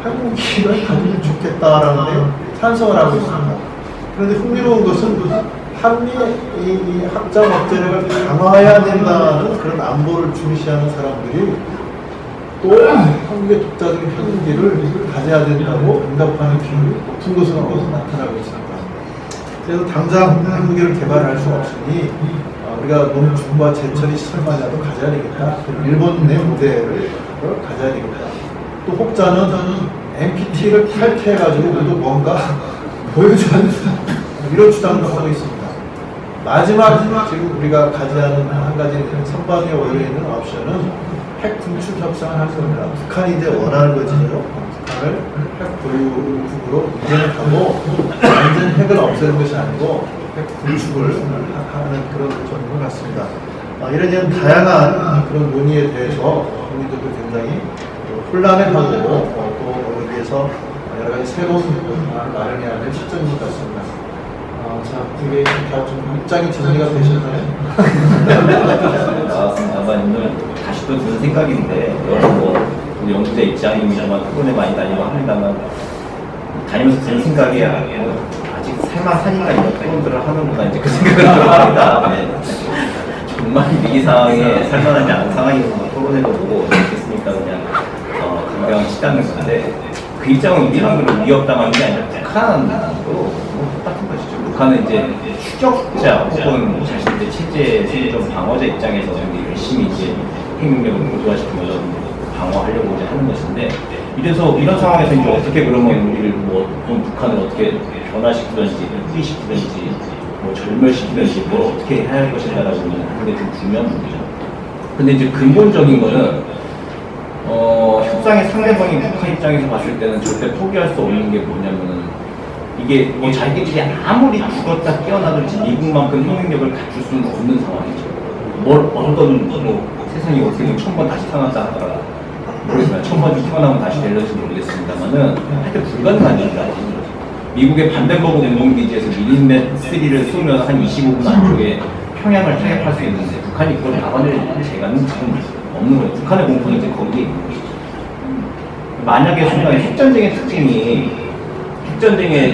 핵무기를 가지면 좋겠다라는 데 찬성을 하고 있습니다. 그런데 흥미로운 것은 한미의 이 확장 억제력을 강화해야 된다는 그런 안보를 중시하는 사람들이 또 한국의 독자적인 핵무기를 가져야 된다고 응답하는 비율이 높은 것으로 나타나고 있습니다. 그래서 당장 핵무기를 개발할 수 없으니 우리가 농축과 제철이 시설마저도 가져야 되겠다. 일본 내 모델을 가져야 되겠다. 또 혹자는 NPT를 탈퇴해가지고 우리도 뭔가 보여줘야 된다. 이런 주장도 하고 있습니다. 마지막 지금 우리가 가져야 하는 한 가지 선반위에 올려있는 옵션은 핵 분출 협상을 할 겁니다. 북한이 이제 원하는 거지요. 북한을 핵 보유국으로 인정하고 완전 핵을 없애는 것이 아니고 핵 분축을 하는 그런 전문 같습니다. 이런 다양한 그런 논의에 대해서 국민들도 굉장히 혼란해하고 또 여기에서 여러 가지 새로운 마련해야 될 시점인 것 같습니다. 자, 이게 다 좀 입장이 정리가 되셨나요? 나왔습니다만 오늘 다시 또 드는 생각인데 여러 우리 연구자 입장입니다만 학원에 많이 다니고 합니다만 다니면서 드는 생각이 아직 살만하니까 이런 토론들을 하는구나 이제 그 생각을 합니다. 네. 정말 위기 상황에 살만하지 않은 상황이고 토론해도 보고 어떻겠습니까? 그냥 건강한 시간을 건데 그 입장은 우리랑 위협당하는 게 아니라 북한도 똑같은 것이죠. 북한은 이제 추적자 혹은 자신들의 체제 생존 방어자 입장에서 열심히 이제 핵능력을 고도화시키면서 방어하려고 이제 하는 것인데 이런 상황에서 이제 어떻게 그러면 우리를 좀 북한을 어떻게 변화시키든지 후퇴시키든지 절멸시키든지 뭘 어떻게 해야 할 것인가라고 하는 게 좀 중요한 문제죠. 근데 이제 근본적인 거는 협상의 상대방이 북한 입장에서 봤을 때는 절대 포기할 수 없는 게 뭐냐면은 이게 자기들이 아무리 죽었다 깨어나든지 미국만큼 핵능력을 갖출 수는 없는 상황이죠. 어떤 세상이 어떻게 1000번 다시 태어났다 하더라 모르겠지만 1000번 태어나면 다시 될는지 모르겠습니다만은 하여튼 불가능한 일이라고 하는 거죠. 미국의 반덴버그 공동기지에서 미리멧 3를 쏘면 한 25분 안쪽에 평양을 타격할 수 있는데 북한이 그걸 막아낼 재간은 지금 없는 거예요. 북한의 공포는 이제 거기에 있는 것이죠. 만약에 순간에 핵전쟁의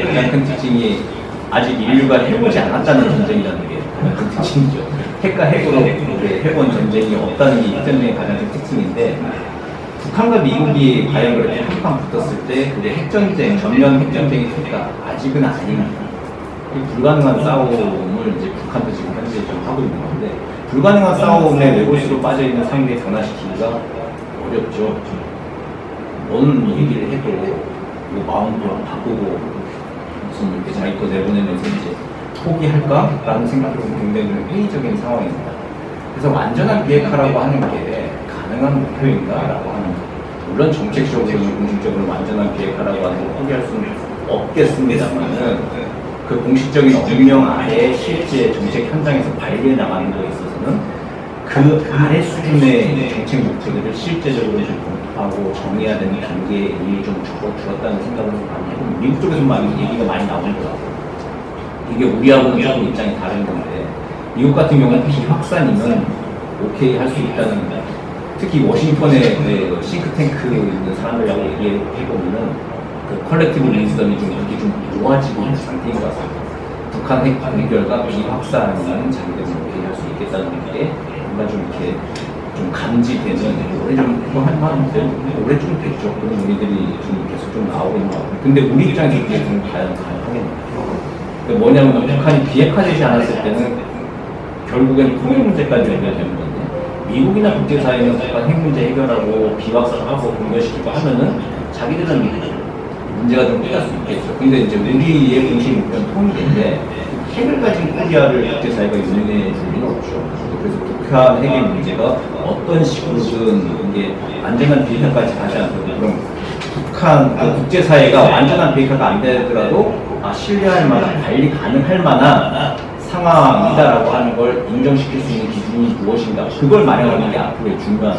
가장 큰 특징이 아직 인류가 해보지 않았다는 전쟁이라는 게 가장 큰 특징이죠. 핵과 핵으로 해본 전쟁이 없다는 게 핵전쟁의 가장 큰 특징인데, 북한과 미국이 과연 그렇게 한판 붙었을 때 그게 핵전쟁, 전면 핵전쟁이 될까? 아직은 아닙니다. 불가능한 싸움을 이제 북한도 지금 현재 좀 하고 있는 건데, 불가능한 싸움에 외골수로 빠져있는 상대 변화시키기가 어렵죠. 뭔 얘기를 해도 뭐 마음도 바꾸고 무슨 이렇게 자기 거 내보내면서 이제 포기할까라는 생각으로 굉장히 좀 회의적인 상황입니다. 그래서 완전한 비핵화라고 하는 게 가능한 목표인가라고 하는 거. 물론 정책적으로는 공식적으로 완전한 비핵화라고 하는 걸 포기할 수는 없겠습니다만은 그 공식적인 엄명 아래 실제 정책 현장에서 발휘해 나가는 거에 있어서는 그 아래 수준의 정책 목표들을 실제적으로 좀 검토하고 정해야 되는 단계에 이미 좀 접어들었다는 생각을 많이 해봅니다. 미국 쪽에서 많이 얘기가 많이 나오는 것 같아요. 이게 우리하고는 조금 입장이 다른 건데, 미국 같은 경우는 비확산이면 오케이 할 수 있다는, 특히 워싱턴의 그 싱크탱크 있는 사람들하고 얘기해보면은 그 컬렉티브 리즈덤이 좀 이렇게 좀 모아지고 있는 상태인 것 같습니다. 북한 핵 관결과 비확산이라는 자기들은 오케이 할 수 있겠다는 게 뭔가 좀 이렇게 좀 감지되는, 올해 올해 좀 됐죠. 그런 우리들이 좀 계속 좀 나오고 있는 것 같아요. 근데 우리 입장에서 이게 좀 과연 가능하겠냐. 뭐냐면 북한이 비핵화되지 않았을 때는 결국엔 통일 문제까지 연결되는 건데, 미국이나 국제사회는 북한 핵 문제 해결하고 비확산하고 공격시키고 하면은 자기들은 문제가 좀 끝날 수 있겠죠. 근데 이제 우리의 공식 목표는 통일인데, 핵을 가진 코리아를 국제사회가 용인해 줄 리는 없죠. 그래서 북한 핵의 문제가 어떤 식으로든 이게 완전한 비핵화까지 가지 않도록, 그럼 북한 국제사회가 완전한 비핵화가 안 되더라도 신뢰할 만한, 관리 가능할 만한 상황이다라고 하는 걸 인정시킬 수 있는 기준이 무엇인가, 그걸 마련하는 게 앞으로의 중요한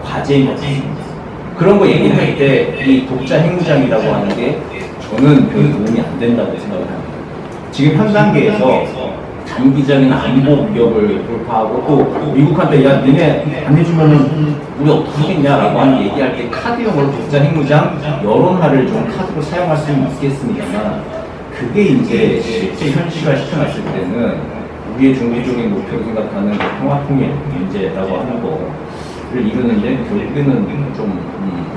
과제인 것 같습니다. 그런 거 얘기할 때 이 독자 핵무장이라고 하는 게 저는 별 도움이 안 된다고 생각을 합니다. 지금 현 단계에서 단기적인 안보 위협을 돌파하고 또 미국한테 야 니네 안 해주면은 우리 어떻게 하겠냐라고 하는 얘기할 때 카드용으로 독자 핵무장 여론화를 좀 카드로 사용할 수는 있겠습니다만, 그게 이제 실제 현실화 시켜놨을 때는 우리의 중국적인 목표로 생각하는 평화통일 문제라고 하는 거를 이루는데 결국에는 좀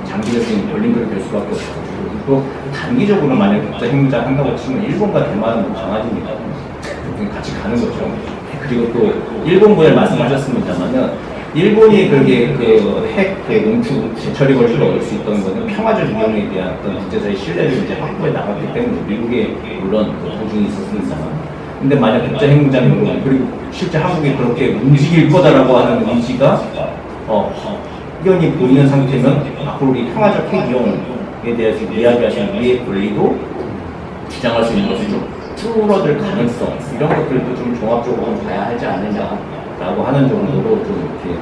장기적인 걸림돌이 될 수밖에 없고, 또 단기적으로 만약 독자 핵무장 한다고 치면 일본과 대만은 강아지니까 같이 가는 거죠. 그리고 또 일본 분야 말씀하셨습니다만은 일본이 그렇게 핵 웅축 제철이 걸리고 얻을 수 있던 거는 평화적 이용에 대한 어떤 국제사회 신뢰를 이제 확보해 나갔기 때문에 미국에 물론 도중이 있었습니다만, 근데 만약 독자 핵무장으로 그리고 실제 한국이 그렇게 움직일 거다라고 하는 의지가 확연히 보이는 상태면 앞으로 우리 평화적 핵 이용에 대해서 이야기하시는 우리의 권리도 주장할 수 있는 것을 좀 줄어들 가능성, 이런 것들도 좀 종합적으로 좀 봐야 하지 않느냐라고 하는 정도로 좀 이렇게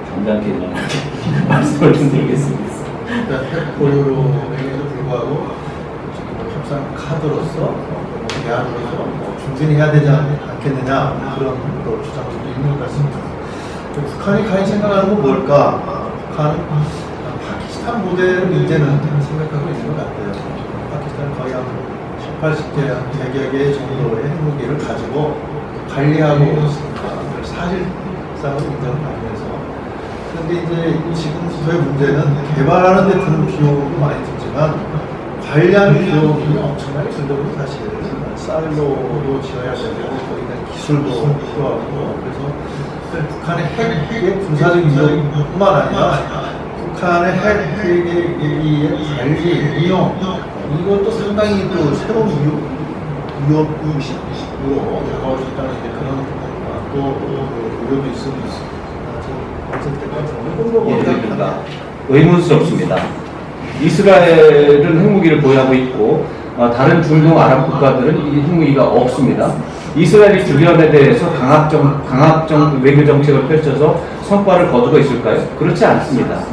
점잖게 말씀을 좀 드리겠습니다. 일단 핵 보유에도 불구하고 지금 협상 카드로서 대안으로서 중진이 해야 되지 않겠느냐, 그런 또 주장도 있는 것 같습니다. 북한이 과연 생각하는 건 뭘까? 북한은 파키스탄 모델을 이제는 생각하고 있는 것 같아요. 파키스탄은 거의 한 80개, 100여 개 정도의 핵무기를 가지고 관리하고 있습니다. 사실상으로 인정하면서. 그런데 이제 지금부터의 문제는 개발하는 데 드는 비용도 많이 들지만 관리하는 비용이 엄청나게 들거든요, 사실. 쌀로도 지어야 되고, 거기다 기술도 필요하고, 그래서 북한의 핵의 군사적 위협뿐만 아니라 북한의 핵의 관리, 이용, 이것도 상당히 또 새로운 위협의식으로 다가올 수 있다는 그런 또 우려도 있습니다. 그러니까 의문스럽습니다. 이스라엘은 핵무기를 보유하고 있고 다른 중동 아랍 국가들은 이 핵무기가 없습니다. 이스라엘이 주변에 대해서 강압적 외교 정책을 펼쳐서 성과를 거두고 있을까요? 그렇지 않습니다.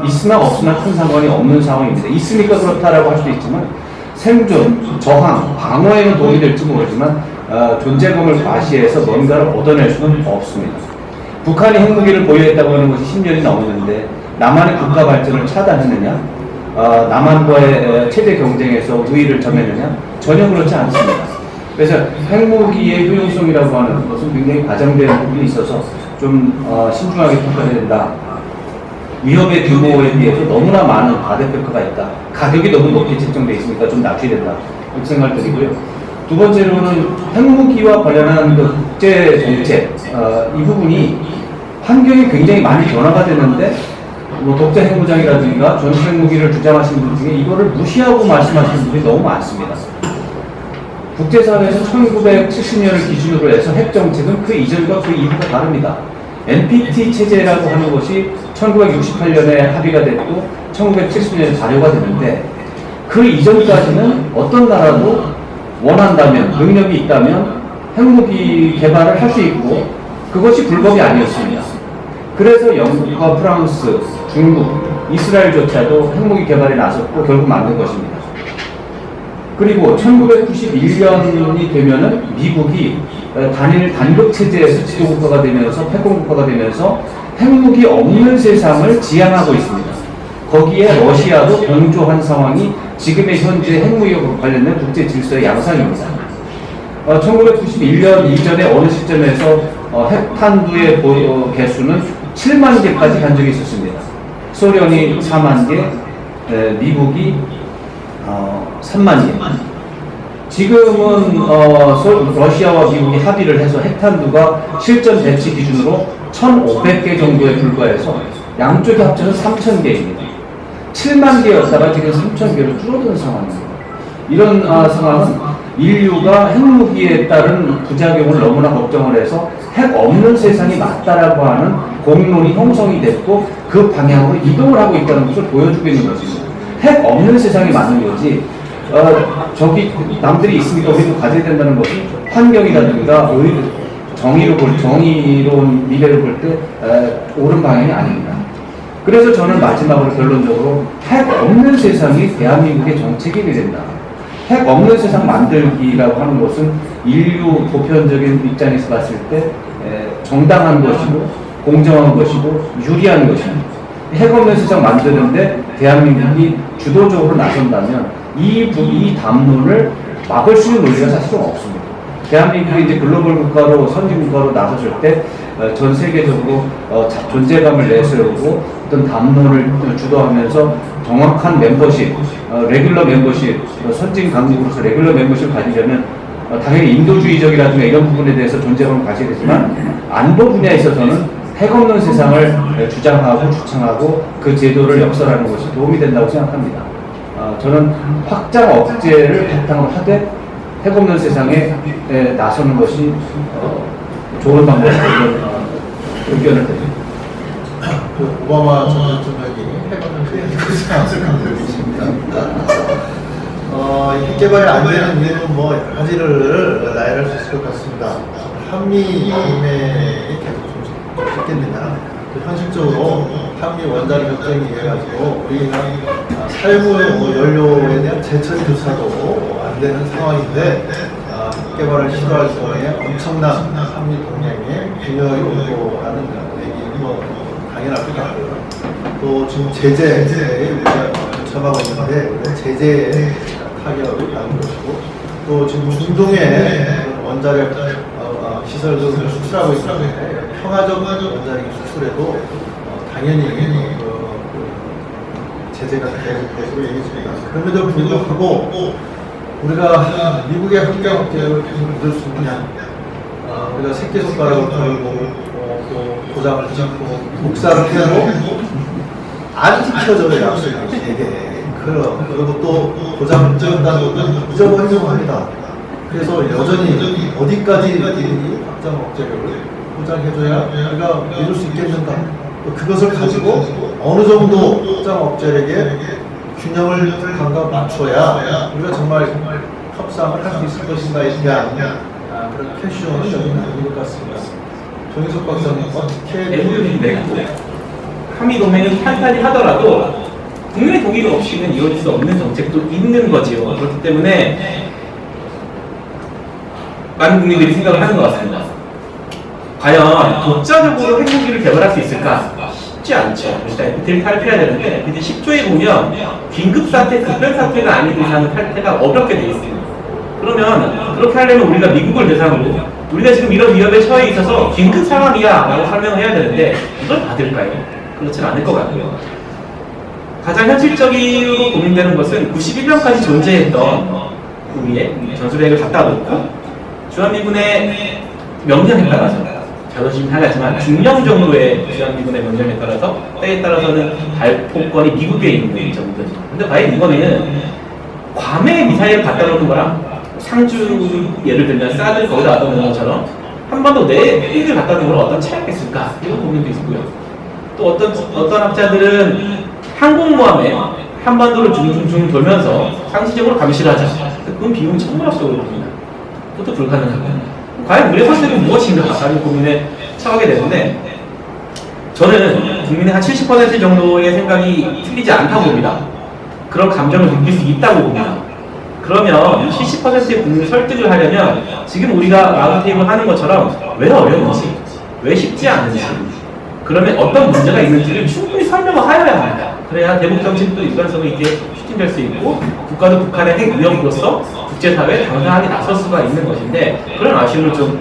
있으나 없으나 큰 상관이 없는 상황입니다. 있으니까 그렇다라고 할 수도 있지만 생존, 저항, 방어에는 도움이 될지 모르지만 존재감을 과시해서 뭔가를 얻어낼 수는 없습니다. 북한이 핵무기를 보유했다고 하는 것이 10년이 넘었는데 남한의 국가 발전을 차단했느냐? 남한과의 체제 경쟁에서 우위를 점했느냐? 전혀 그렇지 않습니다. 그래서 핵무기의 효용성이라고 하는 것은 굉장히 과장된 부분이 있어서 좀 신중하게 평가해야 된다. 위협의 규모에 비해서 너무나 많은 과대평가가 있다. 가격이 너무 높게 책정되어 있으니까 좀 낮춰야 된다. 이렇게 생각을 드리고요. 두 번째로는 핵무기와 관련한 그 국제 정책, 이 부분이 환경이 굉장히 많이 변화가 되는데 뭐 독자 핵무장이라든가 전술 핵무기를 주장하시는 분 중에 이거를 무시하고 말씀하시는 분이 너무 많습니다. 국제사회에서 1970년을 기준으로 해서 핵정책은 그 이전과 그 이후가 다릅니다. NPT 체제라고 하는 것이 1968년에 합의가 됐고 1970년에 발효가 됐는데 그 이전까지는 어떤 나라도 원한다면, 능력이 있다면 핵무기 개발을 할 수 있고 그것이 불법이 아니었습니다. 그래서 영국과 프랑스, 중국, 이스라엘조차도 핵무기 개발에 나섰고 결국 만든 것입니다. 그리고 1991년이 되면은 미국이 단일 단독 체제에서 지도국가가 되면서 패권국가가 되면서 핵무기 없는 세상을 지향하고 있습니다. 거기에 러시아도 동조한 상황이 지금의 현재 핵무기와 관련된 국제 질서의 양상입니다. 1991년 이전에 어느 시점에서 핵탄두의 개수는 7만 개까지 간 적이 있었습니다. 소련이 4만 개, 미국이 3만 개. 지금은 러시아와 미국이 합의를 해서 핵탄두가 실전 배치 기준으로 1,500개 정도에 불과해서 양쪽이 합쳐서 3,000개입니다. 7만 개였다가 지금 3,000개로 줄어든 상황입니다. 이런 상황은 인류가 핵무기에 따른 부작용을 너무나 걱정을 해서 핵 없는 세상이 맞다라고 하는 공론이 형성이 됐고 그 방향으로 이동을 하고 있다는 것을 보여주고 있는 것입니다. 핵 없는 세상이 맞는 거지 저기 남들이 있으니까 우리도 가져야 된다는 것은 환경이라든가 정의로운 미래를 볼 때 옳은 방향이 아닙니다. 그래서 저는 마지막으로 결론적으로 핵 없는 세상이 대한민국의 정책이 된다. 핵 없는 세상 만들기라고 하는 것은 인류 보편적인 입장에서 봤을 때 정당한 것이고 공정한 것이고 유리한 것입니다. 핵 없는 세상 만드는데 대한민국이 주도적으로 나선다면 이 담론을 막을 수 있는 논리가 사실은 없습니다. 대한민국이 이제 글로벌 국가로 선진 국가로 나섰을 때 전 세계적으로 존재감을 내세우고 어떤 담론을 주도하면서 정확한 멤버십, 레귤러 멤버십, 선진 강국으로서 레귤러 멤버십을 가지려면 당연히 인도주의적이라든가 이런 부분에 대해서 존재감을 가져야 되지만 안보 분야에 있어서는 핵 없는 세상을 주장하고 주창하고 그 제도를 역설하는 것이 도움이 된다고 생각합니다. 저는 확장 억제를 바탕으로 하되 핵 없는 세상에 나서는 것이 좋은 방법이라고 이런 의견을 드립니다. 그 오바마 전 대통령이 핵없는 세상을 만들고 있습니다. 핵 개발이 안 되는 이유는 뭐 여러 가지를 나열할 수 있을 것 같습니다. 한미 동맹이 계속 좀 좋겠느냐. 현실적으로 한미 원자력 협정에 의해 가지고 우리가 살무 연료에 대한 제철 조사도 안 되는 상황인데 핵 개발을 시도할 경우에 엄청난 한미 동맹의 균열이 오고하는 얘기는 뭐 당연할 것 같고요. 또 지금 제재에 우리가 처방하고 있는데 제재 타격을 받는 것이고 또 지금 중동에 원자력 시설들을 수출하고 있는데 평화적 원자력 수출에도 당연히 제재가 계속 얘기 중입니다. 그럼에도 불구하고 우리가 미국의 환경 억제를 계속 믿을 수 있느냐? 우리가 새끼손가락을 걸고 또 도장을 찍고 목사를 해도 안 지켜져요. 약속이 되게. 그리고 또 도장을 찍는다는 것은 무조건 인정합니다. 그래서 여전히 어디까지 이 확장 억제력을 보장해줘야 우리가 믿을 수 있겠는가? 그것을 가지고 어느 정도 확장 억제력의 균형을 감각 맞춰야 우리가 정말 협상을 할 수 있을 것인가에 대한 그런 퀘션은 여기는 아닌 것 같습니다. 정희석 박사님 어떻게 한미 동맹은 탄탄히 하더라도 국내 동의 없이는 이루어질 수 없는 정책도 있는 거지요. 그렇기 때문에 많은 국민들이 생각을 하는 것 같습니다. 과연 독자적으로 핵무기를 개발할 수 있을까? 쉽지 않죠. 일단 NPT를 탈퇴해야 되는데, 근데 10조에 보면 긴급사태, 급변사태가 아닌 이상은 탈퇴가 어렵게 돼 있습니다. 그러면 그렇게 하려면 우리가 미국을 대상으로 우리가 지금 이런 위협에 처해 있어서 긴급 상황이야 라고 설명을 해야 되는데 이걸 받을까요? 그렇진 않을 것 같고요. 가장 현실적으로 고민되는 것은 91년까지 존재했던 우리의 전술핵을 갖다 놓고 주한미군의 명령에 따라서 자존심 상하지만 중령 정도의 주한미군의 명령에 따라서 때에 따라서는 발포권이 미국에 있는 정도죠. 근데 과연 이번에는 괌에 미사일을 갖다 놓는 거랑 상주 예를 들면 사드 거기다 갖다 놓는 것처럼 한 번도 내 핵을 갖다 놓는 건 어떤 차이가 있을까? 이런 고민도 있고요. 또 어떤 학자들은 항공모함에 한반도를 둥둥둥 돌면서 상시적으로 감시하자. 그건 비용 천문학적으로 봅니다. 그것도 불가능하고. 과연 우리의 선택은 무엇인가? 라는 고민에 처하게 되는데, 저는 국민의 한 70% 정도의 생각이 틀리지 않다고 봅니다. 그런 감정을 느낄 수 있다고 봅니다. 그러면 70%의 국민을 설득을 하려면 지금 우리가 라운드테이블 하는 것처럼 왜 어려운지, 왜 쉽지 않은지, 그러면 어떤 문제가 있는지를 충분히 설명을 하여야 합니다. 그래야 대북 정책도 일관성이 있게 추진될 수 있고 국가도 북한의 핵 위협으로서 국제사회에 당당하게 나설 수가 있는 것인데 그런 아쉬움을 좀